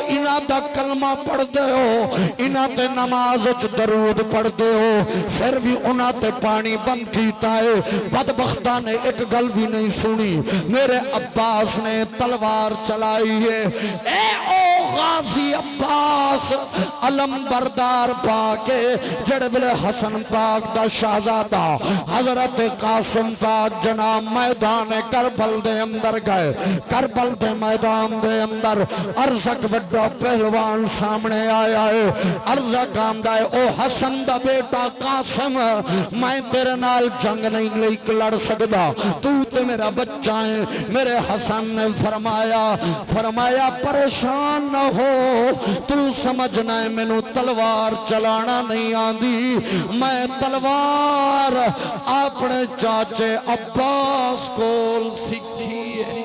انہاں دا کلمہ پڑھ دے ہو انہاں تے نماز درود پڑھ دے ہو پھر بھی انہاں تے پانی بند کیتا ہے بدبختہ نے ایک گل بھی نہیں سنی میرے عباس نے تلوار چلائی ہے اے او غازی عباس علم بردار پاکے جڑے بلے حسن پاک دا شہزادہ حضرت قاسم پاک جناب میدان کربل دے اندر گئے کربل دے میدان دے اندر ارزق بڑا پہلوان سامنے آیا ہے ارزق آمدہ ہے او حسن دا بیٹا قاسم میں تیرے نال جنگ نہیں لیک لڑ سکتا تو تے میرا بچہ ہے میرے حسن نے فرمایا پریشان نہ ہو تو سمجھنا ہے میں نو تلوار چلانا نہیں آندی میں تلوار اپنے چاچے عباس کول سکھی ہے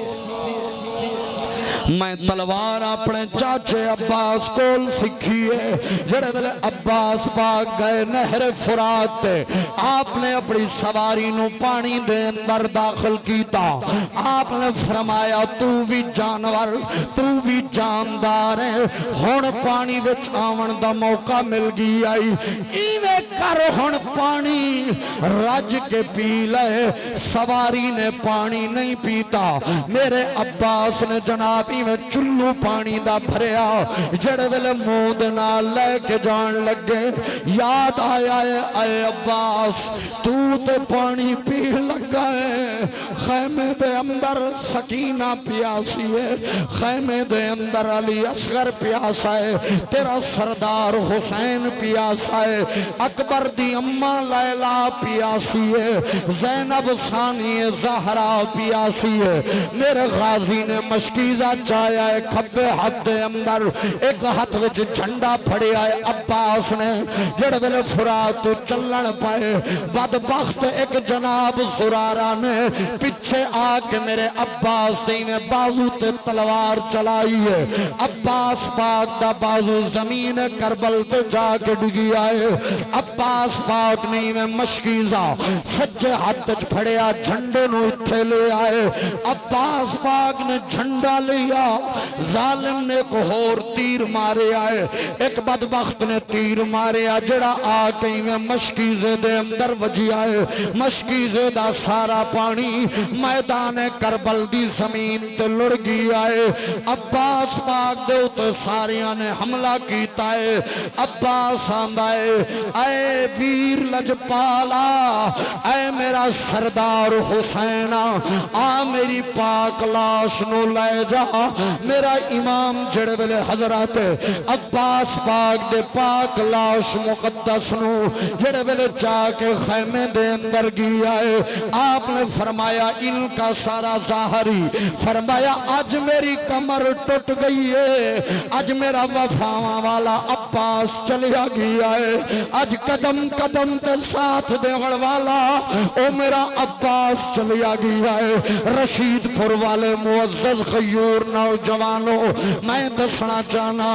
میں تلوار اپنے چاچے عباس کول سکھی ہے جڑے ویلے عباس پاک گئے نہر فرات تے آپ نے اپنی سواری نو پانی دے اندر داخل کیتا آپ نے فرمایا تو بھی جانور تو بھی جاندار ہے ہون پانی وچ آون دا موقع مل گئی آئی ایویں کر ہون پانی رج کے پی لے سواری نے پانی نہیں پیتا میرے عباس نے جناب میں چلو پانی دا بھریا جڑے ویلے مود نال لے کے جان لگے یاد آیا ہے اے عباس تو تے پانی پی لگا ہے خیمے دے اندر سکینہ پیاسی ہے خیمے دے اندر علی اصغر پیاسا ہے تیرا سردار حسین پیاسا ہے اکبر دی اماں لیلہ پیاسی ہے زینب ثانی زہرا پیاسی ہے میرے غازی نے مشکیزہ چایا ہے کھبے ہاتھ دے اندر ایک ہاتھ وچ جھنڈا پھڑیا ہے عباس نے جڑے ویلے فرات تو چلن پائے بدبخت ایک جناب زرارہ نے پیچھے آ کے میرے عباس دی میں بازو تے تلوار چلائی ہے عباس پاک دا بازو زمین کربل تے جا کے ڈگی آئے عباس پاک نے میں مشکیزہ سجے ہاتھ پھڑیا جھنڈے نو اتھے لے آئے عباس پاک نے جھنڈا لے گیا ظالم نے ایک اور تیر مارے آئے ایک بدبخت نے تیر مارے آئے جڑا آ کہیں میں مشکیزے دے اندر وجی آئے مشکیزے دا سارا پانی میدان کربل دی زمین تے لڑ گئی آئے عباس پاک دے اتے ساریاں نے حملہ کیتا ہے عباس آندائے اے ویر لجپالا اے میرا سردار حسین آ میری پاک لاش نو لے جا میرا امام جڑے ویلے حضرت عباس پاک دے پاک لاش مقدس نو جڑے ویلے جا کے خیمے دے اندر گیا ہے آپ نے فرمایا ان کا سارا ظاہری فرمایا آج میری کمر ٹوٹ گئی ہے آج میرا وفاواں والا عباس چلیا گیا ہے آج قدم قدم تے ساتھ دیوڑ والا او میرا عباس چلیا گیا ہے رشید پور والے معزز غیور نوجوانوں میں دسنا چاہنا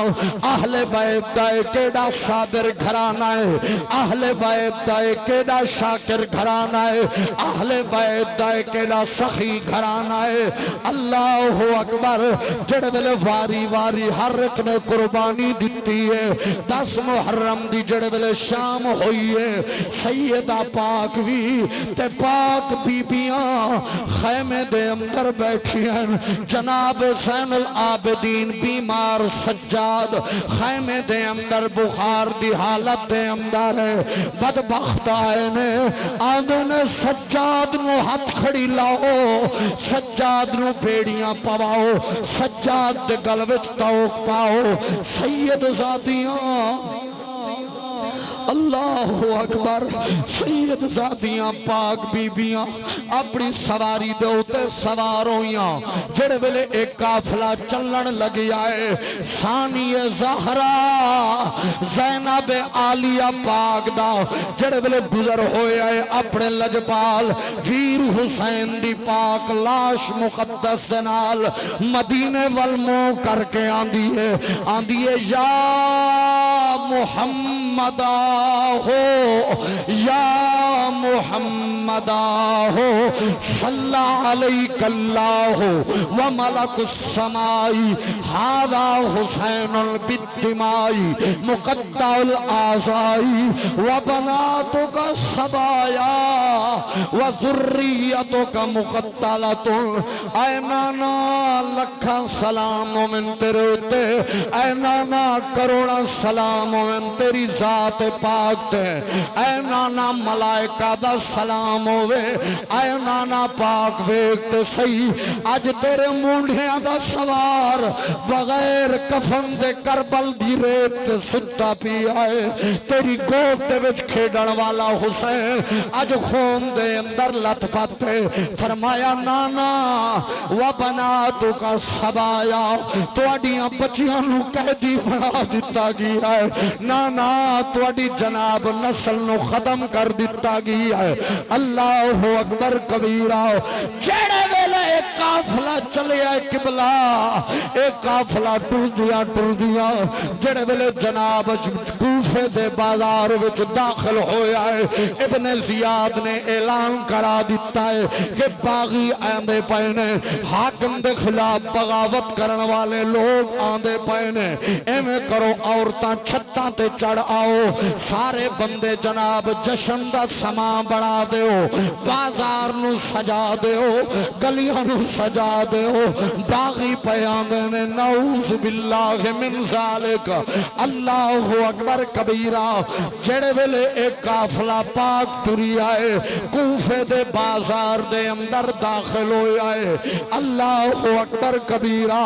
اہل بیت دا کیڑا صابر گھرانہ ہے اہل بیت دا کیڑا شاکر گھرانہ ہے اہل بیت دا کیڑا سخی گھرانہ ہے اللہ اکبر جڑے ویلے واری واری ہر ایک نے قربانی دیتی ہے 10 محرم دی جڑے ویلے شام ہوئی ہے سیدہ پاک بھی تے پاک بیبیاں خیمے دے اندر بیٹھی ہیں جناب زین العابدین بیمار سجاد خیمے دے اندر بخار دی حالت دے اندر ہے بدبخت آئے نے آدھے نے سجاد نو ہاتھ کھڑی لاؤ سجاد نو بیڑیاں پواؤ سجاد دے گلوچ توک پاؤ سید زادیاں اللہ اکبر سید زادیاں پاک بیبیاں اپنی سواری دے ہوتے سوار ہویاں جڑے ویلے ایک قافلہ چلن لگی آئے ثانی زہرا زینب عالیہ پاک دا جڑے ویلے گزر ہوئے آئے اپنے لجپال ویر حسین دی پاک لاش مقدس دنال مدینے والمو کر کے آندی ہے یا محمد ہو یا محمد ہو صلی علیک اللہ وملک السمائی ہادا حسین بالدمائی مقطع الاعضائی وبناتک سبایا وذریتک مقتلۃ اے نانا لکھاں سلام من تیرے تے اے نانا کروڑا سلام من تیری ذات پاک تے اے نانا ملائکہ دا سلام ہوئے اے نانا پاک ویکتے صحیح آج تیرے مونڈیاں دا سوار بغیر کفن دے کربل دی ریت تے ستا پی آئے تیری گوٹ دے وچ کھیڑن والا حسین آج خون دے اندر لت پاتے فرمایا نانا وبناتو کا سبایا تو اڈیاں بچیاں نو قیدی بنا دیتا گیا ہے نانا تو اڈی جناب نسل نو ختم کر دیتا گیا ہے اللہ اکبر کبیرہ جڑے ویلے ایک قافلہ چلے آئے قبلہ ایک قافلہ ٹر دیا جڑے ویلے جناب کوفے دے بازار وچ داخل ہویا ہے ابن زیاد نے اعلان کرا دیتا ہے کہ باغی آندے پہنے حاکم دے خلاف بغاوت کرن والے لوگ آندے پہنے ایمیں کرو عورتاں چھتاں تے چڑھ آؤ سارے بندے جناب جشن دا سما بڑھا دیو بازار نو سجا دیو گلیاں نو سجا دیو باغی پیاندے نے نعوذ باللہ من ذالک اللہ اکبر کبیرہ جڑے ویلے ایک قافلہ پاک ٹری آئے کوفے دے بازار دے اندر داخل ہوئے آئے اللہ اکبر کبیرہ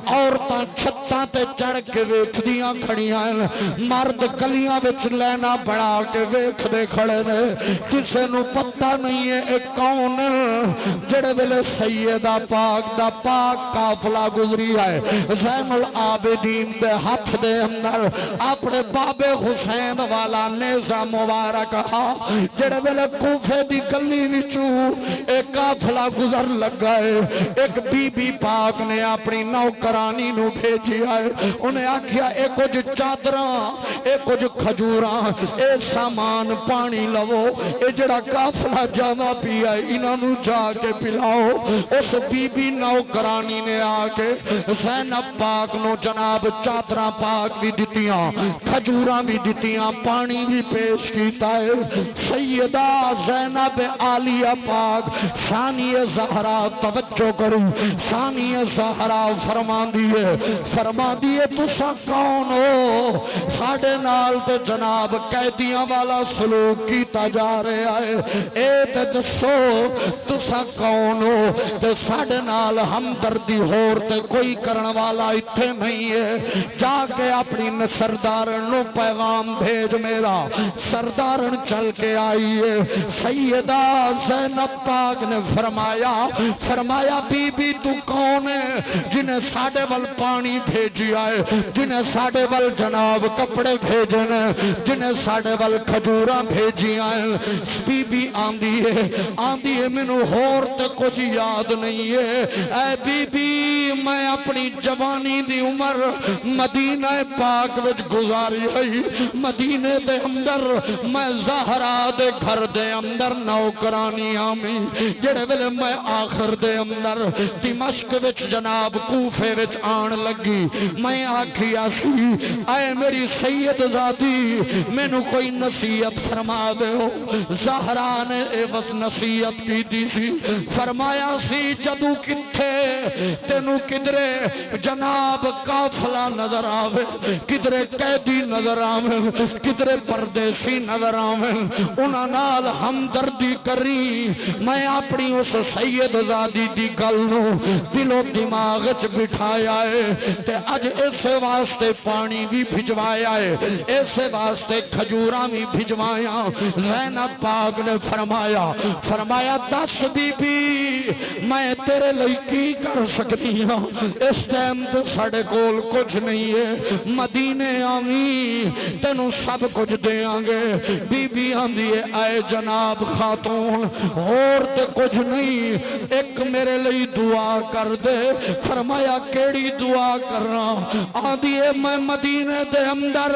عورتاں چھتاں تے چڑھ کے ویکھ دیاں کھڑیاں مرد گلیاں وچ لینا بڑھا کے ویکھ دے کھڑے نے کسے نو پتہ نہیں ہے ایک کون جڑے ویلے سیدہ پاک دا پاک قافلہ گزری آئے زین العابدین دے ہاتھ دے اندر اپنے بابے حسین والا نیزہ مبارک ہا جڑے ویلے کوفے دی گلی وچوں ایک قافلہ گزر لگا ہے ایک بی بی پاک نے اپنی نوکرانی نو بھیجی ہے انہیں آکھیا اے کچھ چادراں اے کچھ کھجوراں اے سامان پانی لو اے جڑا قافلہ جاوا پیا ہے انہاں نو جا کے پلاؤ اس بی بی نوکرانی نے آکے زینب پاک نو جناب چادراں پاک بھی دتیاں کھجوراں بھی دتیاں پانی بھی پیش کیتا ہے سیدہ زینب عالیہ پاک ثانی زہرا توجہ کرو ثانی زہرا فرما دیئے تسا کون ہو ساڑھے نال تے جناب قیدیاں والا سلوک کیتا جا رہا ہے اے تے دسو تسا کون ہو تے ساڑھے نال ہمدردی ہور تے کوئی کرن والا اتھے نہیں ہے جا کے اپنی سردارن نو پیغام بھیج میرا سردارن چل کے آئیے سیدہ زینب پاک نے فرمایا بی بی تو کون ہے جنہیں ساڑھے وال پانی بھیجی آئے جنہیں ساڑھے وال جناب کپڑے بھیجنے جنہیں ساڑھے وال کھجوراں بھیجی آئے بی بی آندھی ہے منو ہور تے کچھ یاد نہیں ہے اے بی بی میں اپنی جوانی دی عمر مدینہ پاک وچ گزاری ہوئی مدینے دے اندر میں زہرا دے گھر دے اندر نوکرانی آمی جڑے ویلے میں آخر دے اندر دمشق وچ جناب کوفے وچ آن لگی میں آکھیا سی اے میری سید زادی میں نو کوئی نصیحت فرما دے ہو زہرا نے اے بس نصیحت کی دی سی فرمایا سی جدو کتھے تینو کدرے جناب قافلہ نظر آوے کدرے قیدی نظر آوے کدرے پردیسی نظر آوے انہاں نال ہمدردی کری میں اپنی اس سید زادی دی گل نو دل و دماغ چ بٹھایا ہے تے اج اس واسطے پانی بھی بھجوایا ہے اس واسطے کھجوراں بھی بھجوایا زینب پاک نے فرمایا دس بی بی میں تیرے لئی کی کر سکتی ہوں اس ٹائم تو ساڑھے کول کچھ نہیں ہے مدینے آمی تینوں سب کچھ دے آنگے بی بی آندھی ہے اے جناب خاتون اور تے کچھ نہیں ایک میرے لئی دعا کر دے فرمایا کیڑی دعا کرنا آندھی ہے میں مدینے دے اندر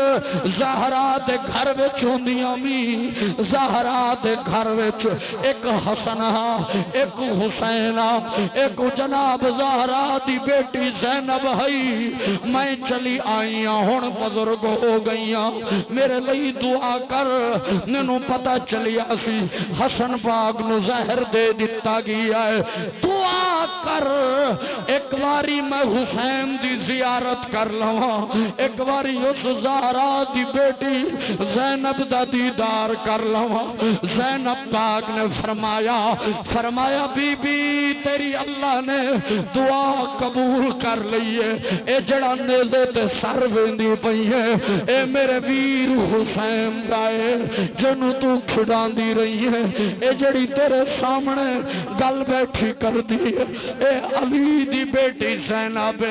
زہرا دے گھر وچ ہوندی آمی زہرا دے گھر وچ ایک حسنہ ایک حسینہ ایک جناب زہرا دی بیٹی زینب ہئی میں چلی آئیاں ہون بزرگ ہو گئیاں میرے لئی دعا کر ننو پتہ چلیا سی حسن پاک نو زہر دے دیتا گیا ہے دعا کر ایک باری میں حسین دی زیارت کر لواں ایک باری اس زہرا دی بیٹی زینب دا دیدار کر لواں زینب پاک نے فرمایا بی بی تیری اللہ نے دعا قبول کر لئیے اے جڑا نیزے تے سر ویندی پئی ہے اے میرے ویر حسین دائے جنو تو کھڑان دی رہی ہے اے جڑی تیرے سامنے گل بیٹھی کر دی اے علی دی بیٹی زینب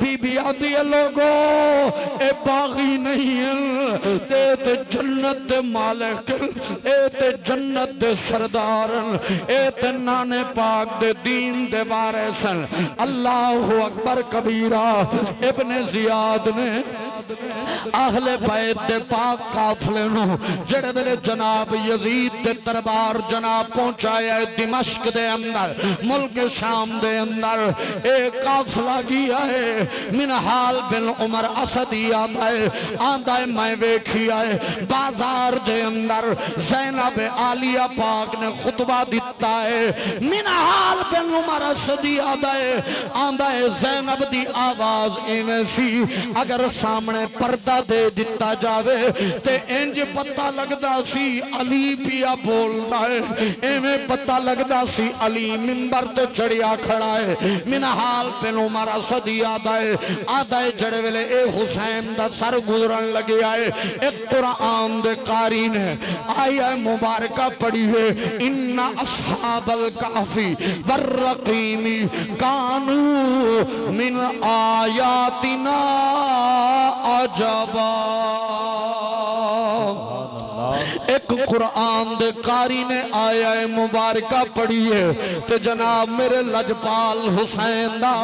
بی بی آدھی لوگو اے باغی نہیں ہے تے جنت دے مالک اے تے جنت دے سردارن اے تے نانے پاک دے دین دے وارثن اللہ اکبر کبیرہ ابن زیاد نے اہل بیت دے پاک قافلے نو جڑے ویلے جناب یزید دے دربار جناب پہنچایا ہے دمشق دے اندر ملک شام دے اندر ایک قافلہ گیا ہے منحال بن عمر اسدی آندہ ہے میں ویکھی آئے بازار دے اندر زینب عالیہ پاک نے خطبہ دیتا ہے منحال بن عمر اسدی آندہ ہے زینب دی آواز ایویں سی اگر سامنے پردہ دے دیتا جاوے تے انج پتہ لگدا سی علی پیا بولنا ہے ایویں پتہ لگدا سی علی منبر تے چڑھیا کھڑا ہے منحال بن عمر اسدی آدھا ہے جڑے ویلے اے حسین دا سر گزرن لگے آئے ایک قرآن دے قاری نے آیا مبارکہ پڑھی ہے ان اصحاب الکافی والرقیمی کانو من آیاتنا عجبا ایک قرآن دے قاری نے آیا مبارکہ پڑھی ہے تے جناب میرے لجپال حسین دا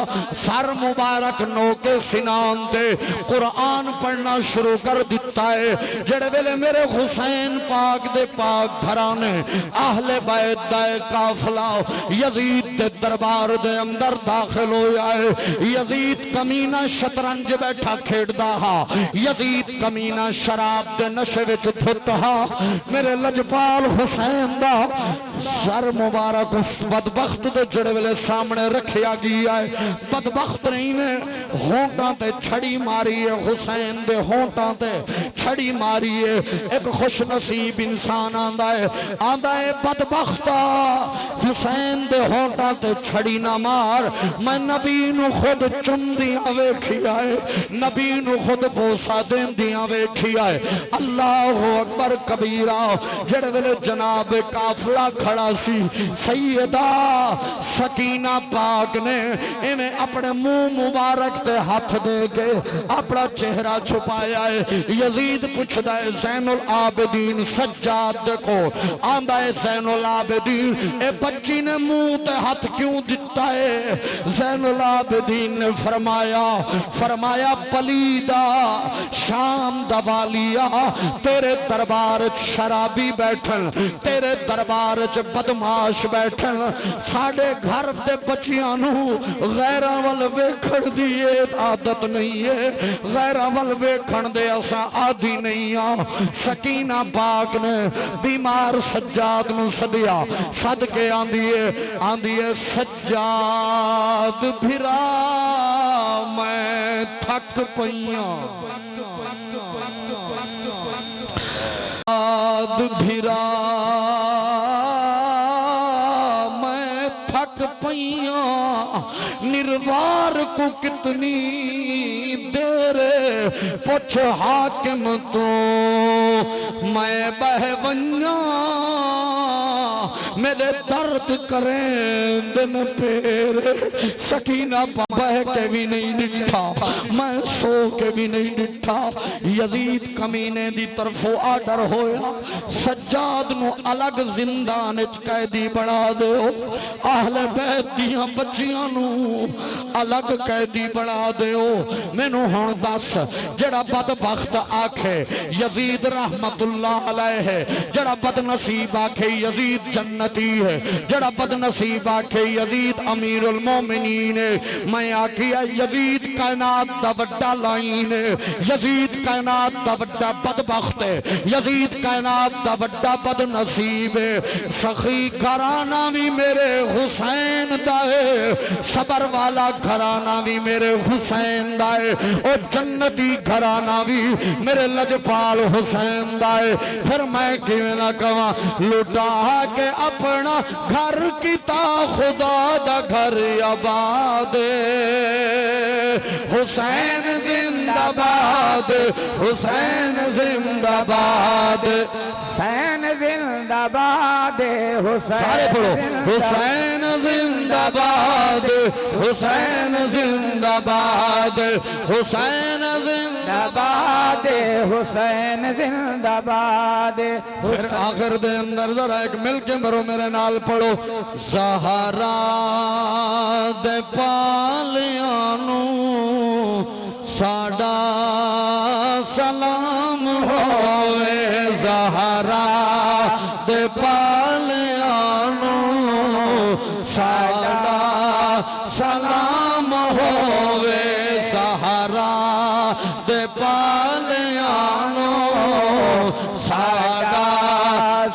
سر مبارک نو کے سنان تے قرآن پڑھنا شروع کر دیتا ہے جڑے ویلے میرے حسین پاک دے پاک گھرانے اہل بیت دا قافلہ یزید دے دربار دے اندر داخل ہویا ہے یزید کمینہ شطرنج بیٹھا کھیڑ دا ہا یزید کمینہ شراب دے نشے وچ دھت ہا میرے لجپال حسین دا سر مبارک اس بدبخت دے جڑے ویلے سامنے رکھیا گیا ہے بدبخت نہیں نے ہونٹاں تے چھڑی ماری ہے حسین دے ہونٹاں تے چھڑی ماری ہے ایک خوش نصیب انسان آندہ ہے بدبختہ حسین دے ہونٹاں تے چھڑی نہ مار میں نبی نو خود چم دیاں ویکھیا ہے نبی نو خود بوسا دین دیاں ویکھیا ہے اللہ اکبر کبیرہ جڑے ویلے جناب قافلہ کھڑا سی سیدہ سکینہ پاک نے انہیں اپنے منہ مبارک تے ہاتھ دے کے اپنا چہرہ چھپایا ہے یزید پوچھدا ہے زین العابدین سجاد دیکھو آندہ ہے زین العابدین اے بچی نے منہ تے ہاتھ کیوں دیتا ہے زین العابدین نے فرمایا پلیدہ شام دبالیا تیرے دربار شرابی بیٹھن تیرے دربار بدماش بیٹھن ساڑے گھر دے بچیاں نو غیرہ ول ویکھن دیئے عادت نہیں ہے غیرہ ول ویکھن دے اسا عادی نہیں آ سکینہ پاک نے بیمار سجاد نو سدیا صد کے آندیے سجاد بھرا میں تھک پئیاں سجاد بھرا میں تھک پئیاں نروار کو کتنی دیر پوچھ حاکم تو میں بہونیاں میرے درد کریں دن پیر سکینہ بہ کے بھی نہیں ڈٹھا میں سو کے بھی نہیں ڈٹھا یزید کمینے دی طرفوں آڈر ہویا سجاد نو الگ زندان قیدی بنا دے اہل بیت دیاں بچیاں نو الگ قیدی بنا دے میں نو ہون دس جڑا بدبخت آکھے یزید رحمت اللہ علیہ ہے جڑا بد نصیب آکھے یزید جنتی ہے جڑا بد نصیب آکھے یزید امیر المومنین ہے میں آکھیا یزید کائنات دا بڑا لائن ہے یزید کائنات دا بڑا بدبخت ہے یزید کائنات دا بڑا بد نصیب ہے سخی گھرانہ بھی میرے حسین دا ہے صبر والا گھرانہ بھی میرے حسین دا ہے اور جنتی گھرانہ بھی میرے لجپال حسین دا ہے پھر میں کیوں نہ کہاں لٹا کے اپنا گھر کیتا خدا دا گھر آباد حسین زندہ باد حسین زندہ باد حسین زندہ باد سارے پڑھو حسین زندہ باد حسین زندہ باد حسین زندہ باد حسین زندہ باد پھر آخر دے اندر ذرا ایک مل کے مرو میرے نال پڑھو زہرا دے پالیانو ساڈا سلام ہوئے زہرا دے پالیانو ساڈا سلام ہوئے زہرا دے پالیانو ساڈا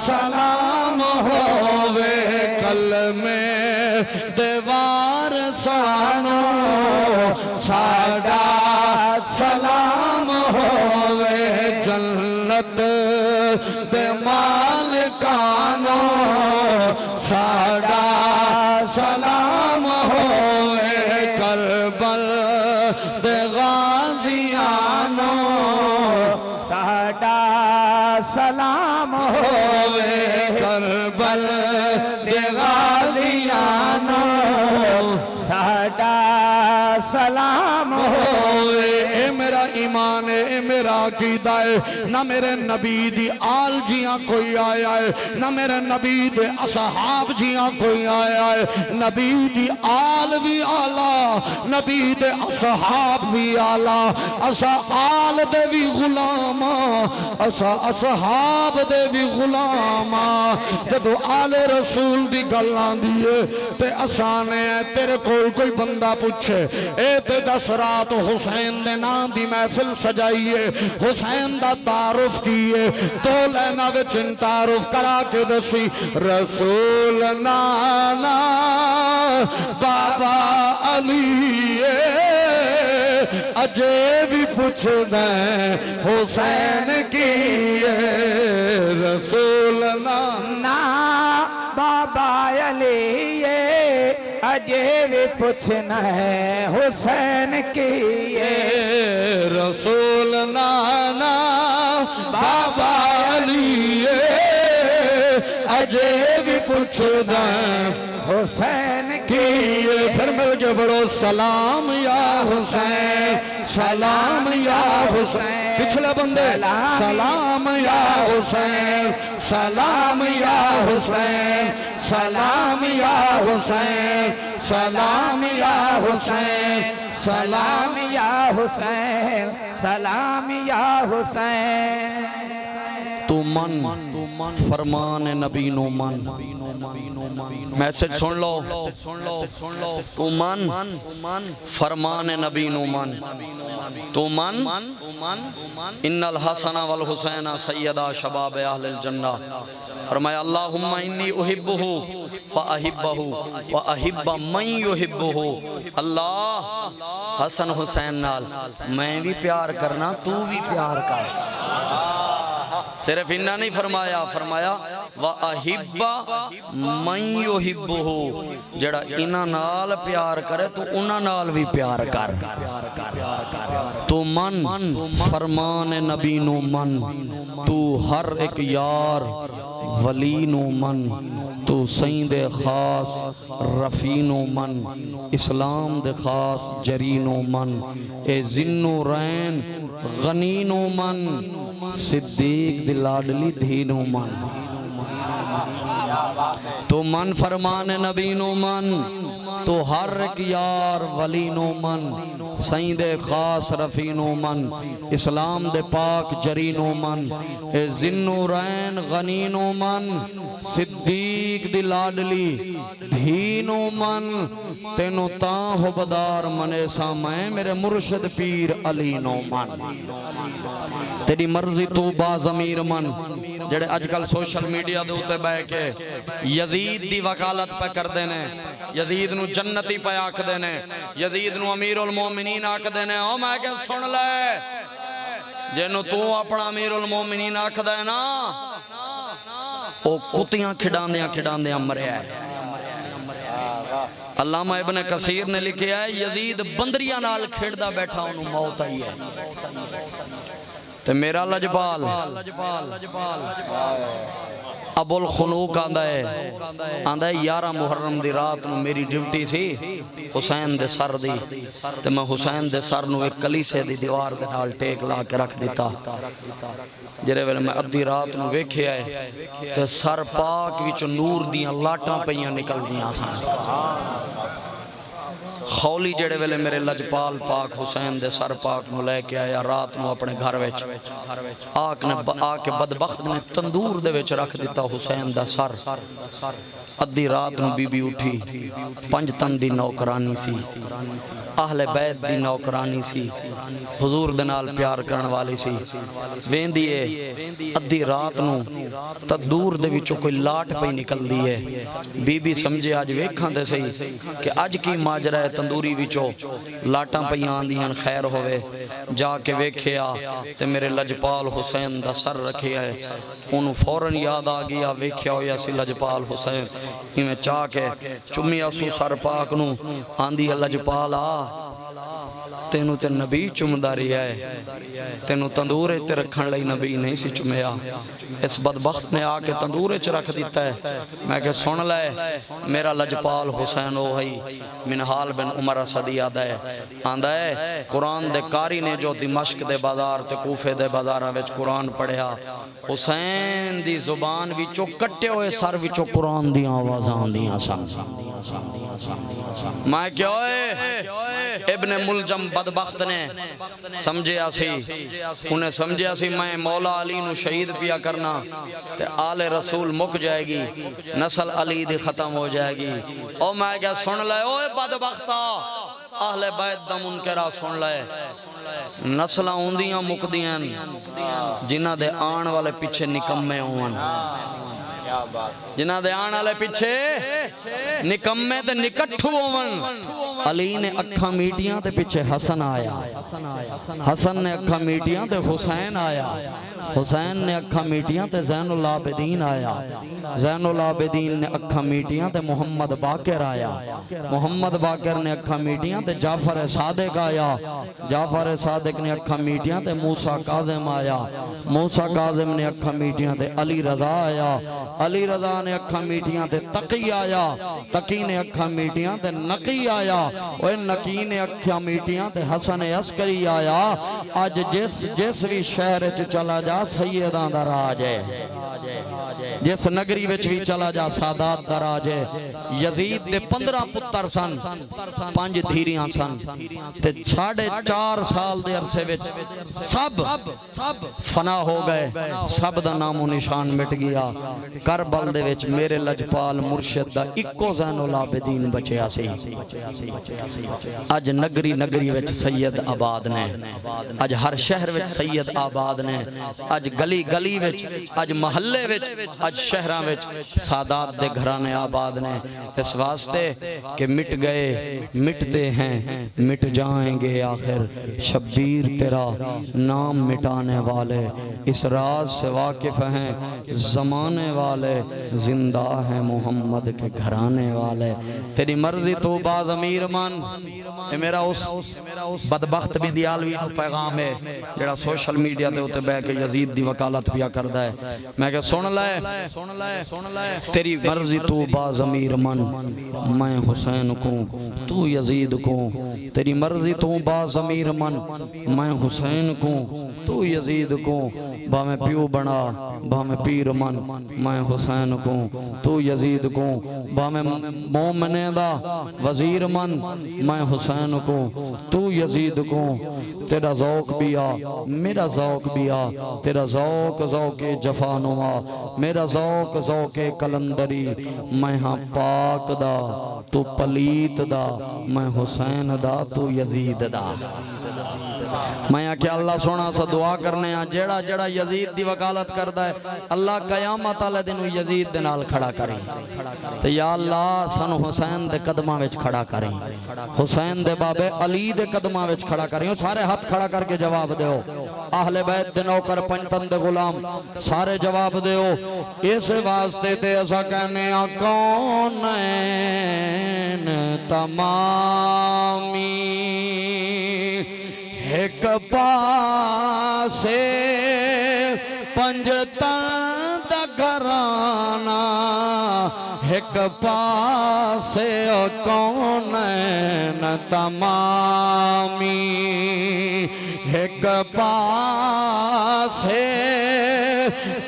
سلام ہوئے کلمے دیوار سانو ساڈا سلام ہوئے جنت دے مالکانو ساڈا سلام ہوئے کربل دے غازیانو ساڈا سلام ہوئے کربل دے غازیانو ساڈا سلام ہوئے اے میرا میرا ایمان ہے اے میرا عقیدہ ہے نہ میرے نبی دی آل جیاں کوئی آیا ہے نہ میرے نبی دے اصحاب جیاں کوئی آیا ہے نبی دی آل بھی آلہ نبی دے اصحاب بھی آلہ اسا آل دے بھی غلاما اسا اصحاب دے بھی غلاما جدو آل رسول دی گلان دیئے تے اسانے ہیں تیرے کوئی بندہ پوچھے اے تے دس رات حسین دے نام دی محفل سجائیے حسین دا تعارف کیے تو لینا وچن تعارف کرا کے دسی رسول نانا بابا علی اجے بھی پوچھ دیں حسین کی رسول نا بابا علی اجے بھی پوچھنا ہے حسین کی رسول نانا بابا علی اجے بھی پوچھ دیں حسین کی پھر مل کے بڑو سلام یا حسین سلام یا حسین پچھلے بندے سلام یا حسین سلام یا حسین سلام یا حسین سلام یا حسین سلام یا حسین سلام یا حسین تو من فرمان نبی نو من میسج سن لو تو من فرمان نبی نو من تو من ان الحسن والحسین سیدہ شباب اہل الجنہ فرمایا اللہم انی احبہ فاحبہ واحب من یحبہ اللہ حسن حسین نال میں بھی پیار کرنا تو بھی پیار کر صرف انہا نہیں فرمایا فرمایا وَأَحِبَّ مَنْ يُحِبُّهُ جڑا انہا نال پیار کرے تو انہا نال بھی پیار کر تو من فرمان نبی نو من تو ہر ایک یار ولی نو من تو سیند خاص رفین و من اسلام دے خاص جرین و من اے زن و رین غنین و من صدیق دی لاڈلی دھین و من تو من فرمان نبی نو من تو ہر ایک یار ولی نو من سیند خاص رفین و من اسلام دے پاک جرین و من اے زن و رین غنین و من صدیق دی لاڈلی دھین و من تینو تاں ہو بدار منے سامیں میرے مرشد پیر علی نو من تیری مرضی تو باز امیر من جڑے اج کل سوشل میڈیا دے ہوتے بے کے یزید دی وکالت پہ کر دینے یزید نو جنتی پہ آکھ دینے یزید نو امیر المومنین آکھ دینے او میں کہ سن لے جنو تو اپنا امیر المومنین آکھ دینا او کتیاں کھڑاندیاں مرے آئے علامہ ابن کثیر نے لکھے ہے یزید بندریاں نال کھڑدا بیٹھا انہوں موت آئی ہے تو میرا لجبال ابو الخنوق آندہ ہے 11 محرم دی رات نو میری ڈیوٹی سی حسین دے سر دی تو میں حسین دے سر نو ایک کلیسے دی دیوار دے نال ٹیک لا کے رکھ دیتا جرے ویلے میں ادھی رات نو ویکھے آئے تو سر پاک وچ نور دیاں لاٹاں پہیاں نکل دیاں سان خولی جڑے ویلے میرے لجپال پاک حسین دے سر پاک نو لے کے آیا رات نو اپنے گھر ویچ آکے بدبخت نے تندور دے ویچ رکھ دیتا حسین دا سر ادھی رات نو بی بی اٹھی 5 تن دی نوکرانی سی اہل بیت دی نوکرانی سی حضور دنال پیار کرن والی سی وین دیئے ادھی رات نو تندور دے ویچو کوئی لاٹ پہ نکل دیئے بی بی سمجھے آج ویکھاں دے سی کہ آج کی ماجرہ تندوری ویچو لاٹاں پہ آندیاں خیر ہوئے جا کے ویکھے آ تے میرے لجپال حسین دا سر رکھے آئے انہوں فوراں یاد آگیا ویکھے ہویا سی لجپال حسین میں چاہ کے چمی آسو سر پاک نو آندی لجپال آ تینو تے نبی چمداری آئے تینو تندورے تے رکھن لئی نبی نہیں سی چمیا اس بدبخت نے آکے تندورے چ رکھ دیتا ہے میں کہ سن لے میرا لجپال حسین ہو ہی منحال سہال بن عمر اسدی آندا ہے قرآن دے کاری نے جو دمشق دے بازار تے کوفے دے بازاراں وچ قرآن پڑھیا حسین دی زبان وچوں کٹے ہوئے سر وچوں قرآن دی آوازاں آندیاں سن میں کیا ہوئے ابن ملجم بدبخت نے سمجھیا سی انہیں سمجھیا سی میں مولا علی نو شہید پیا کرنا تے آل رسول مک جائے گی نسل علی دی ختم ہو جائے گی او میں کیا سن لے اوے بدبختا اہل بیت دا منکرہ سن لے نسلہ ہوندیاں مکدیاں جنہ دے آن والے پیچھے نکمے ہون جنہ دے آن والے پیچھے نکمے تے نکٹھو ہون علی نے اکھاں میٹیاں تے پیچھے حسن آیا حسن نے اکھاں میٹیاں تے حسین آیا حسین نے اکھاں میٹیاں تے زین العابدین آیا زین العابدین نے اکھاں میٹیاں تے محمد باقر آیا محمد باقر نے اکھاں میٹیاں تے جعفر صادق آیا جعفر صادق نے اکھاں میٹیاں تے موسیٰ کاظم آیا موسیٰ کاظم نے اکھاں میٹیاں تے علی رضا آیا علی رضا نے اکھاں میٹیاں تے تقی آیا تقی نے اکھاں میٹیاں تے نقی آیا اور نقی نے اکھاں میٹیاں تے حسن عسکری آیا آج جس بھی شہر چلا جا سیدان دا راج ہے جس نگری وچ بھی چلا جا سادات دا راج ہے یزید دے 15 پتر سن 5 دھیریاں سن تے 4.5 سال دے عرصے وچ سب فنا ہو گئے سب دا نام و نشان مٹ گیا کربل دے وچ میرے لجپال مرشد دا اکو زین العابدین بچیا سی اج نگری وچ سید آباد نے اج ہر شہر وچ سید آباد نے اج گلی وچ اج محلے وچ اج شہراں وچ سادات دے گھرانے آباد نے اس واسطے کہ مٹ گئے مٹتے ہیں مٹ جائیں گے آخر شبیر تیرا نام مٹانے والے اس راز سے واقف ہیں زمانے والے زندہ ہیں محمد کے گھرانے والے تیری مرضی تو باز امیر من اے میرا اس بدبخت بھی دیالوی پیغام ہے جڑا سوشل میڈیا تے ہوتے بے کہ یزید دی وکالت پیا کردہ ہے میں کہ سن لے تیری مرضی تو باز امیر من میں حسین کو تو یزید کو تیری مرضی تو باز امیر من میں حسین کو تو یزید کو با میں پیو بنا با میں پیر من میں حسین کو تو یزید کو با میں مومنے دا وزیر من میں حسین کو تو یزید کو تیرا ذوق بھی آ میرا ذوق بھی آ تیرا ذوق جفانوا میرا ذوق کلندری میں ہاں پاک دا تو پلیت دا میں حسین دا تو یزید دا میں کہ اللہ سونا سا دعا کرنے ہیں جڑا یزید دی وکالت کردا ہے اللہ قیامت والے دن یزید دے نال کھڑا کریں تو یا اللہ سانو حسین دے قدماں وچ کھڑا کریں حسین دے بابے علی دے قدماں وچ کھڑا کریں سارے ہاتھ کھڑا کر کے جواب دیو اہل بیت دے نوکر پنجتن دے غلام سارے جواب دیو اس واسطے تے ایسا کہنے کونین تمامی ایک پاسے پنجتن دا گھرانا ایک پاسے کونین تمامی ایک پاسے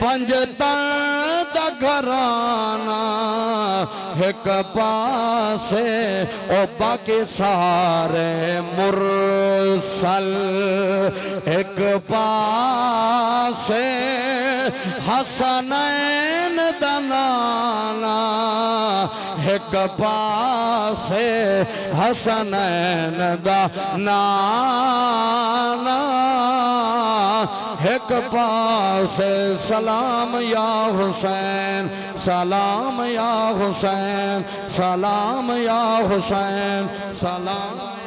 پنجتن دا گھرانا ایک پاسے او باقی سارے مرسل ایک پاسے حسنین دنانا ایک پاسے حسنین دنانا ایک پاسے سلام یا حسین سلام یا حسین سلام یا حسین سلام